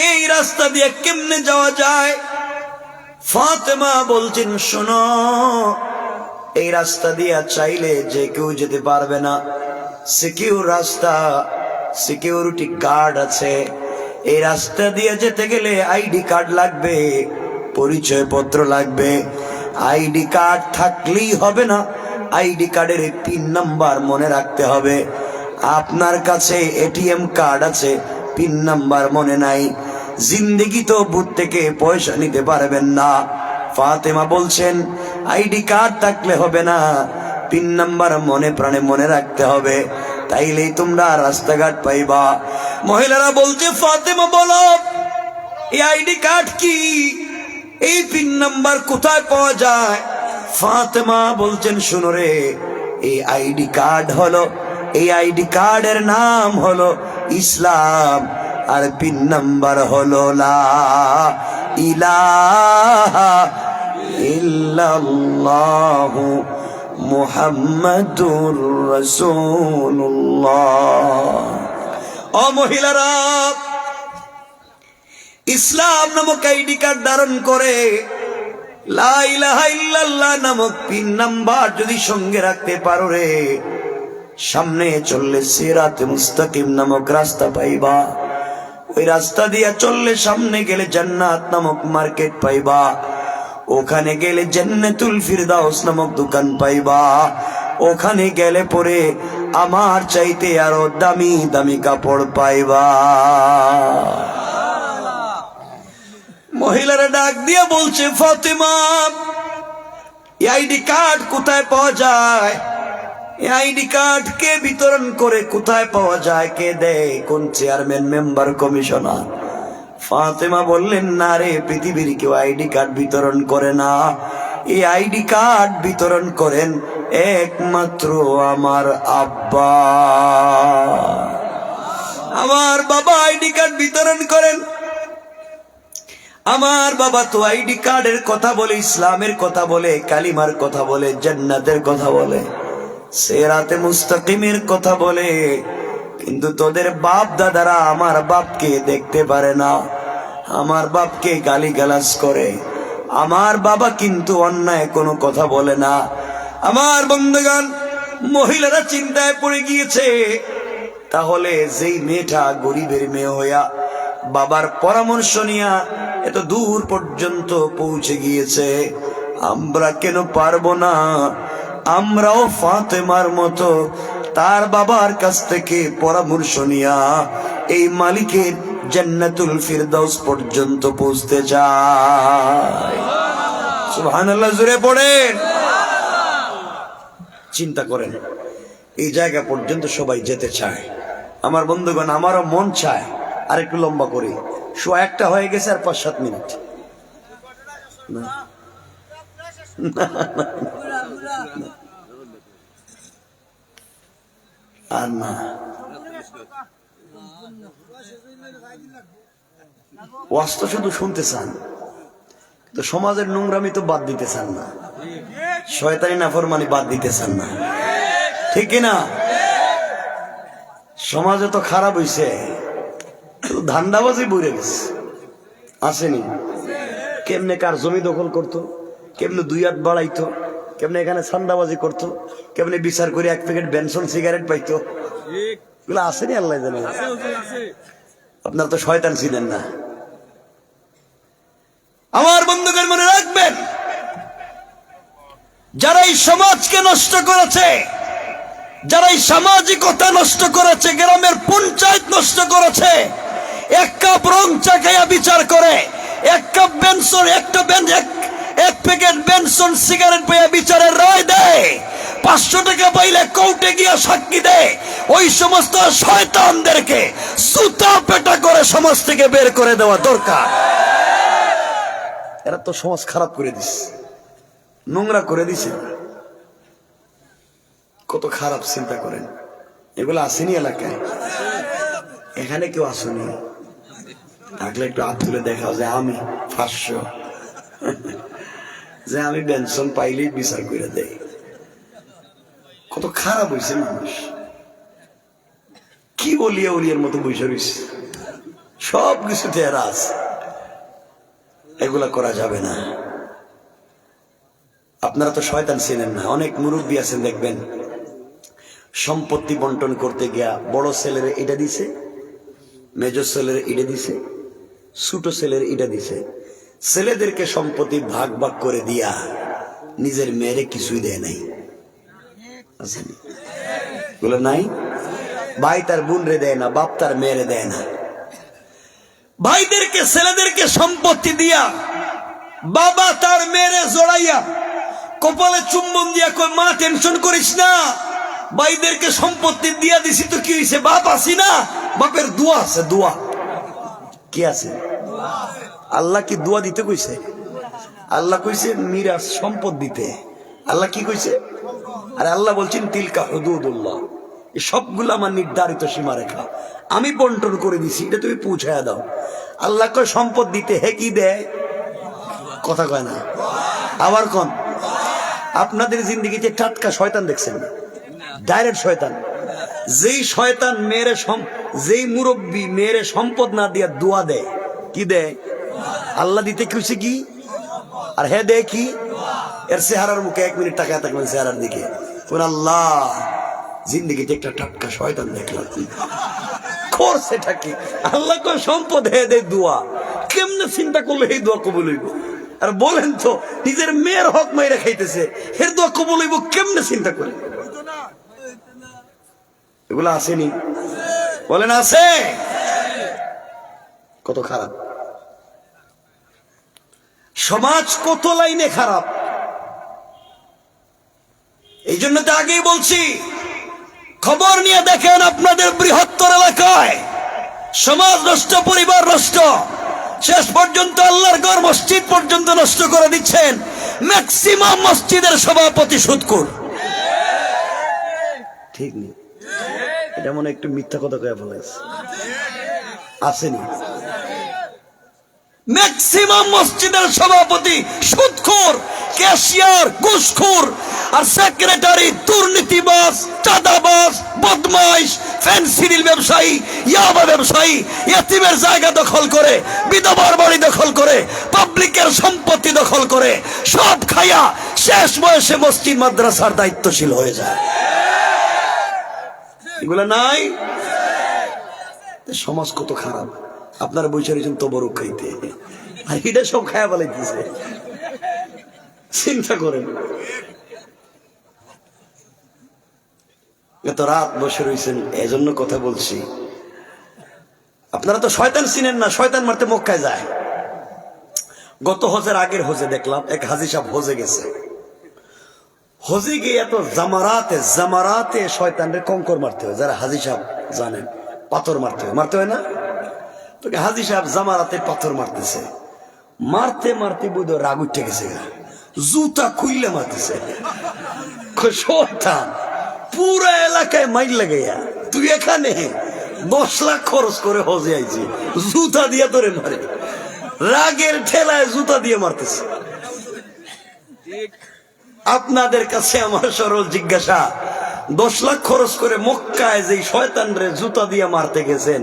Speaker 1: এই রাস্তা দিয়ে কেমনে যাওয়া যায়? ফাতেমা বলছেন শোনো, এই রাস্তা দিয়ে চাইলে যে কেউ যেতে পারবে না, সিকিউর রাস্তা, সিকিউরিটি গার্ড আছে। এই রাস্তা দিয়ে যেতে গেলে আইডি কার্ড লাগবে, পরিচয় পত্র লাগবে। আইডি কার্ড থাকলেই হবে না, আইডি কার্ডের পিন নাম্বার মনে রাখতে হবে। আপনার কাছে এটিএম কার্ড আছে, পিন নাম্বার মনে নাই, জিন্দেগি তো বুথ থেকে পয়সা নিতে পারবেন না। ফাতেমা বলছেন আইডি কার্ড থাকলে হবে না, পিন নাম্বার মনে প্রাণে মনে রাখতে হবে, তাইলেই তোমরা রাস্তাঘাট পাইবা। মহিলারা বলছে ফাতেমা বলো এই আইডি কার্ড কি, এই পিন নাম্বার কোথায় পাওয়া যায়? ফাতেমা বলছেন শুনো রে, এই আইডি কার্ড হলো, এই আইডি কার্ডের নাম হলো ইসলাম, আর পিন নাম্বার হলো লা ইলাহা ইল্লাল্লাহু মুহাম্মাদুর রাসূলুল্লাহ। ও মহিলারা, ইসলাম নামক আইডি কার্ড ধারণ করে লা ইলাহা ইল্লাল্লাহ নামক পিন নাম্বার যদি সঙ্গে রাখতে পারো রে, সামনে চললে সিরাতে মুস্তাকিম নামক রাস্তা পাইবা। ওই রাস্তা দিয়া চললে সামনে গেলে জান্নাত নামক মার্কেট পাইবা, ওখানে গেলে জান্নাতুল ফিরদাউস নামক দোকান পাইবা। ওখানে গেলে পরে আমার চাইতে আরো দামি দামি কাপড় পাইবা। মহিলারা ডাক দিয়ে বলছে, ফাতেমা, এই আইডি কার্ড কোথায় পাওয়া যায়? এই আইডি কার্ড কে বিতরণ করে, কোথায় পাওয়া যায়, কে দেয়, কোন চেয়ারম্যান, মেম্বার, কমিশনার? ফাতেমা বললেন, না রে, পৃথিবীর কেউ আইডি কার্ড বিতরণ করে না। এই আইডি কার্ড বিতরণ করেন একমাত্র আমার আব্বা, আমার বাবা আইডি কার্ড বিতরণ করেন। আমার বাবা তো আইডি কার্ডের কথা বলে, ইসলামের কথা বলে, কালিমার কথা বলে, জান্নাতের কথা বলে, সিরাতে মুস্তাকিমের কথা বলে, কিন্তু তোদের বাপ দাদারা আমার বাপকে দেখতে পারে না, আমার বাপকে গালিগালাজ করে। আমার বাবা কিন্তু অন্যায় কোনো কথা বলে না। আমার বন্ধুগণ, মহিলারা চিন্তায় পড়ে গিয়েছে, তাহলে যেই মেয়েটা গরিবের মেয়ে হইয়া বাবার পরামর্শ নিয়া এত দূর পর্যন্ত পৌঁছে গিয়েছে, আমরা কেন পারবো না? আমরাও ফাতেমার মতো তার বাবার কাছ থেকে পরামর্শ নিয়া এই মালিকের জান্নাতুল ফিরদাউস পর্যন্ত পৌঁছতে চাই। সুবহানাল্লাহ, জোরে পড়েন। চিন্তা করেন, এই জায়গা পর্যন্ত সবাই যেতে চায়। আমার বন্ধুগণ, আমারও মন চায় আর একটু লম্বা করি। শো একটা হয়ে গেছে, আর 5-7 মিনিট না, আর না। ওয়াজ তো শুধু শুনতে চান, তো সমাজের নোংরামি তো বাদ দিতে চান না, শয়তানি নাফরমানি বাদ দিতে চান না, ঠিক কিনা? সমাজে তো খারাপ হইছে, ধান্দাবাজি বইরে গেছে, আসেনি? কেমনে কার জমি দখল করতো, কেমনে 2 হাত বাড়াইতো, কেমনে এখানে ছান্দাবাজি করতো, কেমনে বিচার করে 1 প্যাকেট বেনসন সিগারেট পাইতো, এগুলো আসেনি? আল্লাহ জানে। আপনারা তো শয়তান ছিলেন না। আমার বন্ধুগণ, মনে রাখবেন, যারা এই সমাজকে নষ্ট করেছে, যারা এই সামাজিকতা নষ্ট করেছে, গ্রামের পঞ্চায়েত নষ্ট করেছে, 1 কাপ রং চা খাইয়া বিচার করে, 1 cup Benson, 1 packet Benson cigarette পাইয়া বিচারের রায় দেয়, 500 টাকা পাইলে কোর্টে গিয়া সাক্ষী দেয়, ওই সমস্ত শয়তানদেরকে জুতা পেটা করে সমাজ থেকে বের করে দেওয়া দরকার। এরা তো সমাজ খারাপ করে দিছে, নোংরা করে দিছে, কত খারাপ। চিন্তা করেন, এগুলো আসেনি এলাকায়? এখানে কেউ আসেনি? থাকলে একটু হাত তুলে দেখা যায়, আমি 500 যে আমি বেনসন পাইলেই বিচার করে দেয়। কত খারাপ হয়েছে মানুষ, কি বলিয়া উলিয়ার মতো বসে রয়েছে, সব কিছুতে এরা আছে। এগুলা করা যাবে না। আপনারা তো শয়তান ছিলেন না। অনেক মুরব্বী আছেন, দেখবেন সম্পত্তি বন্টন করতে গিয়া বড় ছেলের এটা দিছে, মেজর ছেলের এটা দিছে, ছোট ছেলের এটা দিছে, ছেলেদেরকে সম্পত্তি ভাগ ভাগ করে দিয়া নিজের মেয়েরে কিছুই দেয় নাই। বলে নাই, ভাই তার বোন রে দেয় না, বাপ তার মেয়েরে দেয় না। ভাইদেরকে ছেলেদেরকে সম্পত্তি দিয়া বাবা তার মেয়েরে জড়াইয়া কপালে চুম্বন দিয়া কই, মা টেনশন করিস না, ভাইদেরকে সম্পত্তি দিয়া দিছি তো কি হয়েছে, বাপ আসি না, বাপের দোয়া আছে। দোয়া কি আছে? আল্লাহ কি দোয়া দিতে কইছে? আল্লাহ কইছে মিরাস সম্পদ দিতে। আল্লাহ কি কইছে? আরে আল্লাহ বলছেন তিলকা হুদুদুল্লাহ, এই সবগুলো আমার নির্ধারিত সীমারেখা, আমি বন্টন করে দিছি, এটা তুমি পৌঁছায়া দাও। আল্লাহ কয় সম্পদ দিতে, হে কি দেয়? কথা কয় না। আবার কোন আপনাদের জিন্দেগিতে টাটকা শয়তান দেখছেন? ডাইরেক্ট শয়তান। যেই শয়তান মেয়েরে, যেই মুরব্বী মেয়েরে সম্পদ না দিয়া দোয়া দেয়, কি দেয়? আল্লাহ দিতে কইছে কি, আর হে দেয় কি? এর চেহারার মুখে 1 মিনিট তাকায় থাকবেন চেহারার দিকে, কোন আল্লাহ জিন্দেগিতে একটা টাটকা শয়তান দেখলাম, করছেটা কি? আল্লাহ কয় সম্পদ হে দেয় দোয়া। কেমনে চিন্তা করলে এই দোয়া কবুল হইব? আর বলেন তো, নিজের মেয়ের হক মাইরা খাইতেছে, এর দোয়া কবুল হইব কেমনে? চিন্তা করে এগুলো আসেনি? বলেন আছে? কত খারাপ সমাজ, কত লাইনে খারাপ। এই জন্য তো আগেই বলছি, খবর নিয়ে দেখেন আপনাদের বৃহত্তর এলাকায় সমাজ নষ্ট, পরিবার নষ্ট, শেষ পর্যন্ত আল্লাহর ঘর মসজিদ পর্যন্ত নষ্ট করে দিচ্ছেন। ম্যাক্সিমাম মসজিদের সভাপতি সুদখোর। ঠিক নেই? এটা মনে একটু মিথ্যা কথা কয়ে ফেলেছে। আসেনি? ম্যাক্সিমাম মসজিদের সভাপতি সুদখোর, ক্যাশিয়ার ঘুষখোর, আর সেক্রেটারি দুর্নীতিবাজ, চাঁদাবাজ, বদমাইশ, ফেন্সিডিল ব্যবসায়ী, ইয়াবা ব্যবসায়ী, ইতিমের জায়গা দখল করে, বিধবার বাড়ি দখল করে, পাবলিকের সম্পত্তি দখল করে, সব খায়া শেষ বয়সে মসজিদ মাদ্রাসার দায়িত্বশীল হয়ে যায়। এগুলা নাই? সমাজ কত খারাপ। আপনারা বৈশা রয়েছেন তবরক খাইতে, আর এটা সব খায়া বলাইতেছে। চিন্তা করেন, এত রাত বসে রয়েছেন। এজন্য কথা বলছি, আপনারা তো শয়তান চিনেন না। শয়তান মারতে মক্কায় যায়। গত হজের আগের হজে দেখলাম এক হাজী সাহেব হজে গেছে। হজে গিয়ে এত জামারাতে শয়তানরে কঙ্কর মারতে হয়। যারা হাজী সাহেব জানেন, পাথর মারতে হয় না? তোকে হাজী সাহেব জামারাতে পাথর মারতেছে, মারতে মারতে বোধ রাগ উঠে গেছে, জুতা খুইলে মারতেছে। শয়তান পুরো এলাকায় মাইল লাগাইয়া, তুই এখানে 10 লাখ খরচ করে হজে আইছি, জুতা দিয়া তোরে মারে। রাগের ঠেলায় জুতা দিয়ে মারতেছে। আপনাদের কাছে আমার সরল জিজ্ঞাসা, 10 লাখ খরচ করে মক্কায় যে শয়তান রে জুতা দিয়ে মারতে গেছেন,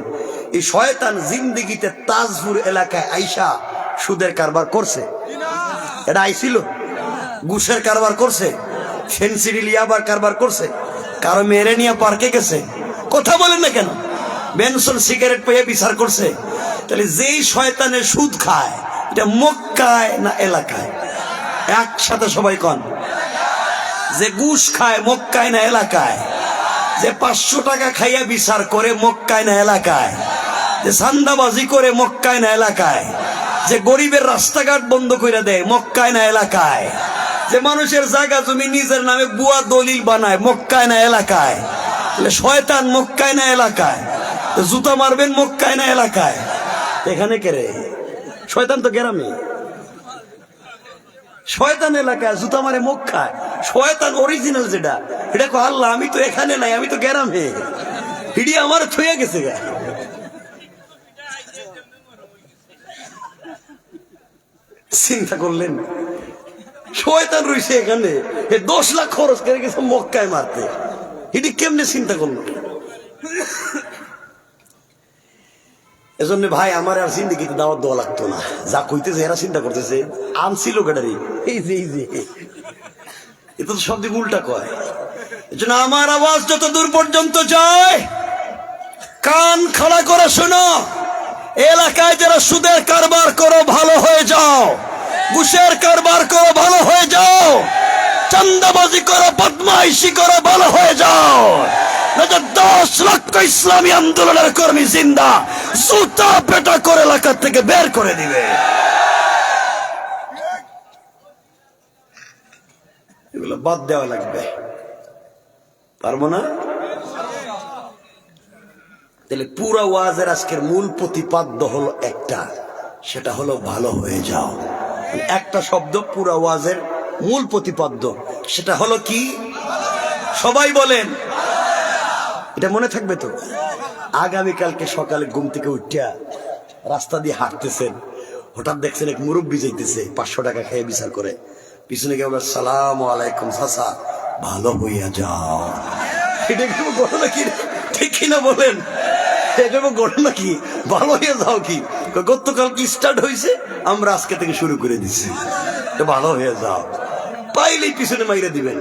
Speaker 1: এই শয়তান জিন্দিগিতে তাজপুর এলাকায় আইসা সুদের কারবার করছে? এটা আইছিল? ঘুষের কারবার করছে? ফেন্সিডিল ইয়াবার কারবার করছে? কারো মেরে নিয়ে পার্কে গেছে? কথা বলেন না কেন? বেনসন সিগারেট পেয়ে বিচার করছে? তাহলে যেই শয়তানের সুদ খায়, এটা মক্কায় না এলাকায়? একসাথে সবাই কন। যে ঘুষ খায় মক্কায় না এলাকায়? যে 500 টাকা খাইয়া বিচার করে মক্কায় না এলাকায়? যে সান্দাবাজি করে মক্কায় না এলাকায়? যে গরিবের রাস্তাঘাট বন্ধ করে দেয় মক্কায় না এলাকায়? যে মানুষের জায়গা জমি নিজের নামে বুয়া দলিল বানায় মক্কায় না এলাকায়? তাহলে শয়তান মক্কায় না এলাকায়? তো জুতা মারবেন মক্কায় না এলাকায়? এখানে কেরে? শয়তান তো গ্রামে। শয়তান এলাকায় জুতা মারে মক্কায়। শয়তান অরিজিনাল যেটা, এটা কো আল্লাহ আমি তো এখানে নাই, আমি তো গ্রামে, হিডি আমার থুয়ে গেছে গা। চিন্তা করলেন? শয়তান রয়েছে এখানে, 10 লাখ খরচ করে গেছে মক্কায় মারতে, হিডি কেমনে চিন্তা করলো? এজন্য ভাই আমার আর জিন্দিগিতে দাওয়াত দেওয়া লাগতো না। যা কইতেছে এরা চিন্তা করতেছে আনছিল কেটারি, এই যে এটা তো সব দিক উল্টা কয়। এজন্য আমার আওয়াজ যত দূর পর্যন্ত যায়, কান খাড়া করে শোনো। এলাকায় যারা সুদের কারবার করো ভালো হয়ে যাও, ঘুষের কারবার করো ভালো হয়ে যাও, চান্দাবাজি করো, বদমাইশি করো ভালো হয়ে যাও। 10 লক্ষ ইসলামী আন্দোলনের কর্মী জিন্দা জুতা পেটা করে এলাকা থেকে বের করে দিবে। এগুলো বাদ দেওয়া লাগবে, পারবো না? তাহলে পুরো ওয়াজের আজকের মূল প্রতিপাদ্য হলো একটা, সেটা হলো ভালো হয়ে যাও। একটা শব্দ পুরো ওয়াজের মূল প্রতিপাদ্য, সেটা হলো কি? সবাই বলেন, এটা মনে থাকবে তো? আগামীকালকে সকালে ঘুম থেকে উঠিয়া রাস্তা দিয়ে হাঁটতেছেন, হঠাৎ দেখছেন এক মুরব্বী যাইতেছে 500 টাকা খেয়ে বিচার করে, পিছনে গিয়ে বলে সালাম আলাইকুম চাচা, ভালো হইয়া যাও। এটা কি ঘটনা? কি ঠিক কিনা বলেন? এটা ঘটনা কি? ভালো হইয়া যাও কি? গতকাল কি স্টার্ট হয়েছে, আমরা আজকে থেকে শুরু করে দিচ্ছি, ভালো হয়ে যাও। পাইলেই পিছনে মাইরে দিবেন।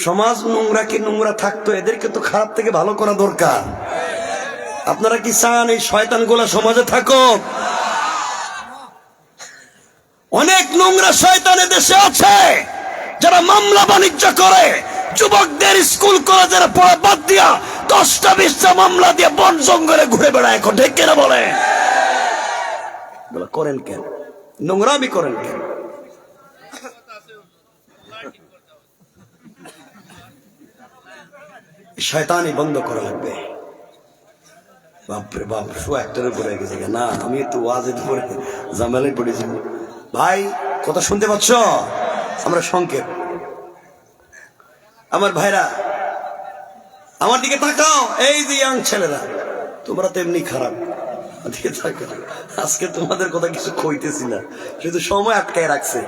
Speaker 1: সমাজ নোংরা কি নোংরা থাকতো, এদেরকে তো খারাপ থেকে ভালো করা দরকার। আপনারা কি চান এই শয়তান গুলা সমাজে থাকুক? অনেক নোংরা শয়তানে দেশে আছে যারা মামলা বাণিজ্য করে, যুবকদের স্কুল কলেজের পড়া বাদ দিয়া 10টা 20টা মামলা দিয়ে বন জঙ্গলে ঘুরে বেড়ায়। এখন ঠিক কেনা বলে করেন কেন? নোংরামি করেন কেন? শয়তানি বন্ধ করা লাগবে। বাপরে বাপ, শো একটার উপরে গেছে না, আমি একটু ওয়াজের উপরে জামেলায় পড়েছি। ভাই কথা শুনতে পাচ্ছ? আমরা সংক্ষেপ, আমার ভাইরা আমার দিকে তাকাও। এই যে ইয়াং ছেলেরা, তোমরা তো এমনি খারাপ, দিকে তাকাও। আজকে তোমাদের কথা কিছু কইতেছি না, শুধু সময় আটকায় রাখছে,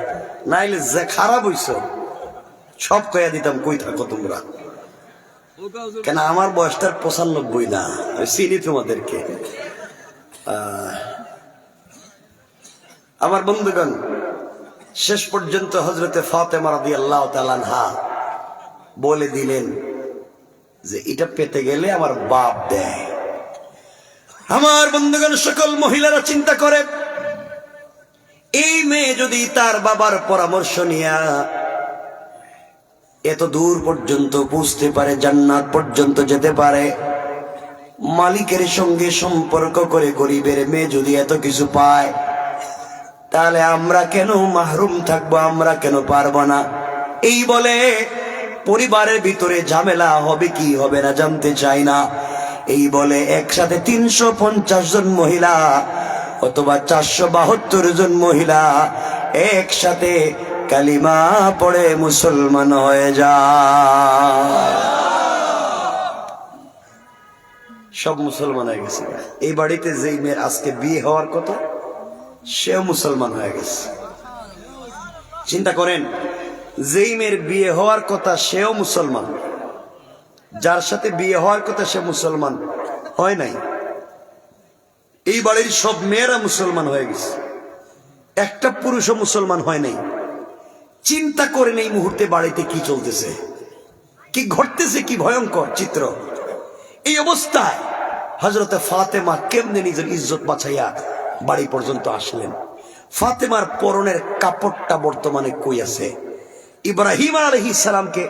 Speaker 1: নাইলে যে খারাপ হইছ সব কইয়া দিতাম। কই থাকো তোমরা? কেন আমার বয়সটার 95 না, আমি চিনি তোমাদেরকে। আমার বন্ধুগণ, শেষ পর্যন্ত হযরতে ফাতেমা রাদিয়াল্লাহু তাআলা আনহা বলে দিলেন যে এটা পেতে গেলে আমার বাপ দেয়। আমার বন্ধুগণ, সকল মহিলারা চিন্তা করে, এই মেয়ে যদি তার বাবার পরামর্শ নিয়া এত দূর পর্যন্ত পৌঁছতে পারে, জান্নাত পর্যন্ত যেতে পারে, মালিকের সঙ্গে সম্পর্ক করে গরিবের মেয়ে যদি এত কিছু পায়, তাহলে আমরা কেন মাহরুম থাকবো? আমরা কেন পারবো না? এই বলে পরিবারের ভিতরে ঝামেলা হবে কি হবে না জানতে চাই না। এই বলে একসাথে 350 জন মহিলা অথবা 472 জন মহিলা একসাথে কালিমা পড়ে মুসলমান হয়ে যায়। সব মুসলমান হয়ে গেছে। এই বাড়িতে যেই মেয়ের আজকে বিয়ে হওয়ার কথা, সেও মুসলমান হয়ে গেছে। চিন্তা করেন, যেই মেয়ের বিয়ে হওয়ার কথা সেও মুসলমান, যার সাথে বিয়ে হওয়ার কথা সে মুসলমান হয় নাই। এই বাড়ির সব মেয়েরা মুসলমান হয়ে গেছে, একটা পুরুষও মুসলমান হয় নাই। চিন্তা করেন এই মুহূর্তে বাড়িতে কি চলতেছে, কি ঘটতেছে, কি ভয়ঙ্কর চিত্র। এই অবস্থায় হযরতে ফাতেমা কেমনে নিজের ইজ্জত বাঁচাইয়া বাড়ি পর্যন্ত আসলেন? ফাতেমার পরনের কাপড়টা বর্তমানে কই আছে? ইব্রাহিম আলাইহিস সালামকে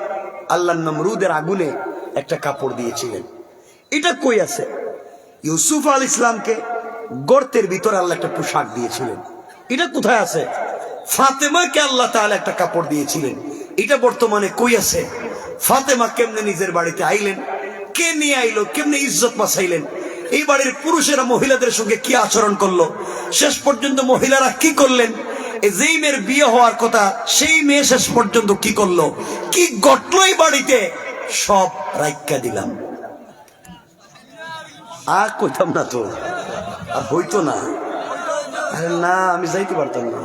Speaker 1: আল্লাহ নমরুদের আগুনে একটা কাপড় দিয়েছিলেন, এটা কই আছে? ইউসুফ আলাইহিস ইসলামকে গর্তের ভিতরে আল্লাহ একটা পোশাক দিয়েছিলেন, এটা কোথায় আছে? ফাতেমাকে আল্লাহ তাআলা একটা কাপড় দিয়েছিলেন, এটা বর্তমানে কই আছে? ফাতেমা কেমনে নিজের বাড়িতে আইলেন? কে নিয়ে আইলো? কেমনে ইজ্জত বাঁচাইলেন? এই বাড়ির পুরুষেরা মহিলাদের সঙ্গে কি আচরণ করলো? শেষ পর্যন্ত মহিলারা কি করলেন? যেই মেয়ের বিয়ে হওয়ার কথা সেই মেয়ে শেষ পর্যন্ত কি করলো? কি ঘটলো এই বাড়িতে? সব রাইখা দিলাম। আর কইতাম না তো, আর হইতো না। আরে না, আমি যাইতে পারতাম না।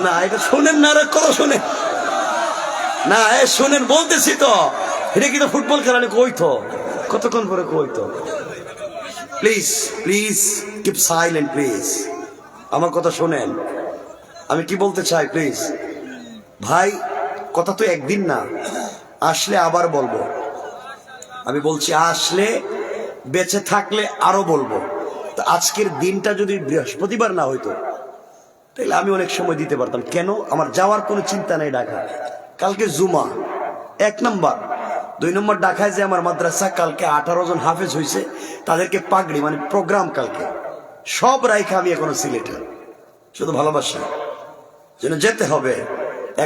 Speaker 1: না, এটা শোনেন না, আর কথা শোনেন না, শোনেন বলতেছি তো। এটা কিন্তু ফুটবল খেলা কইতো, কতক্ষণ পরে কইতো। Please please keep silent please, আমার কথা শোনেন। আমি কি বলতে চাই প্লিজ ভাই, কথা তো একদিন না, আসলে আবার বলবো। আমি বলছি আসলে, বেঁচে থাকলে আরো বলবো। তো আজকের দিনটা যদি বৃহস্পতিবার না হইতো তাহলে আমি অনেক সময় দিতে পারতাম। কেন? আমার যাওয়ার কোনো চিন্তা নেই ঢাকা। কালকে জুমা 1 নম্বর, 2 নম্বর ঢাকায় যে আমার মাদ্রাসা কালকে 18 জন হাফেজ হয়েছে, তাদেরকে পাগড়ি মানে প্রোগ্রাম কালকে সব রাইখা আমি এখনো সিলেটে, শুধু ভালোবাসা যেন যেতে হবে,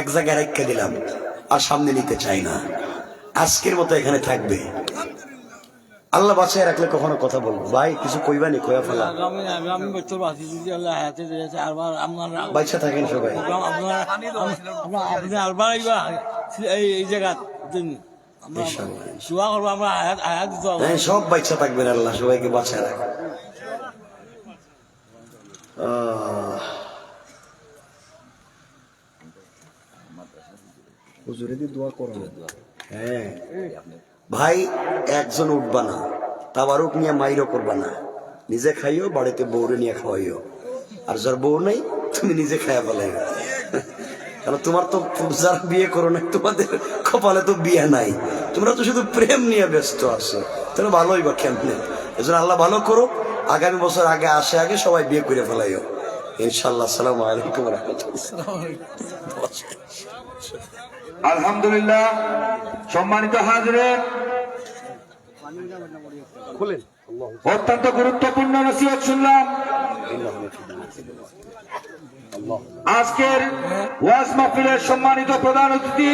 Speaker 1: এক জায়গায় রাইখা দিলাম, আর সামনে নিতে চাই না। আজকের মতো এখানে থাকবে, আল্লাহ বাঁচায় রাখলে কখনো কথা বলবো। ভাই কিছু কইবানি, কইয়া ফেলা। বাচ্চা থাকেন সবাই, সব বাচ্চা থাকবেন, আল্লাহ সবাইকে বাঁচায় রাখে। হ্যাঁ ভাই, একজন উঠবা না, তাবারুক নিয়ে মাইরও করবা না, নিজে খাইও, বাড়িতে বউরে নিয়ে খাওয়াইও। আর যার বউ নেই তুমি নিজে খাইয়া ফেলাই, কারণ তোমার তো যারা বিয়ে করো না, তোমাদের কপালে তো বিয়ে নাই, তোমরা তো শুধু প্রেম নিয়ে ব্যস্ত আছো। তাহলে ভালোই বা কেমনে? এজন্য আল্লাহ ভালো করো, আগামী বছর আগে আসে, আগে সবাই বিয়ে করে ফেলাইও। ইনশাআল্লাহ। আসসালামু আলাইকুম ওয়া রাহমাতুল্লাহ।
Speaker 3: আলহামদুলিল্লাহ, সম্মানিত হাজিরিন, অত্যন্ত গুরুত্বপূর্ণ নসিহত শুনলাম। আজকের ওয়াজ মাহফিলের সম্মানিত প্রধান অতিথি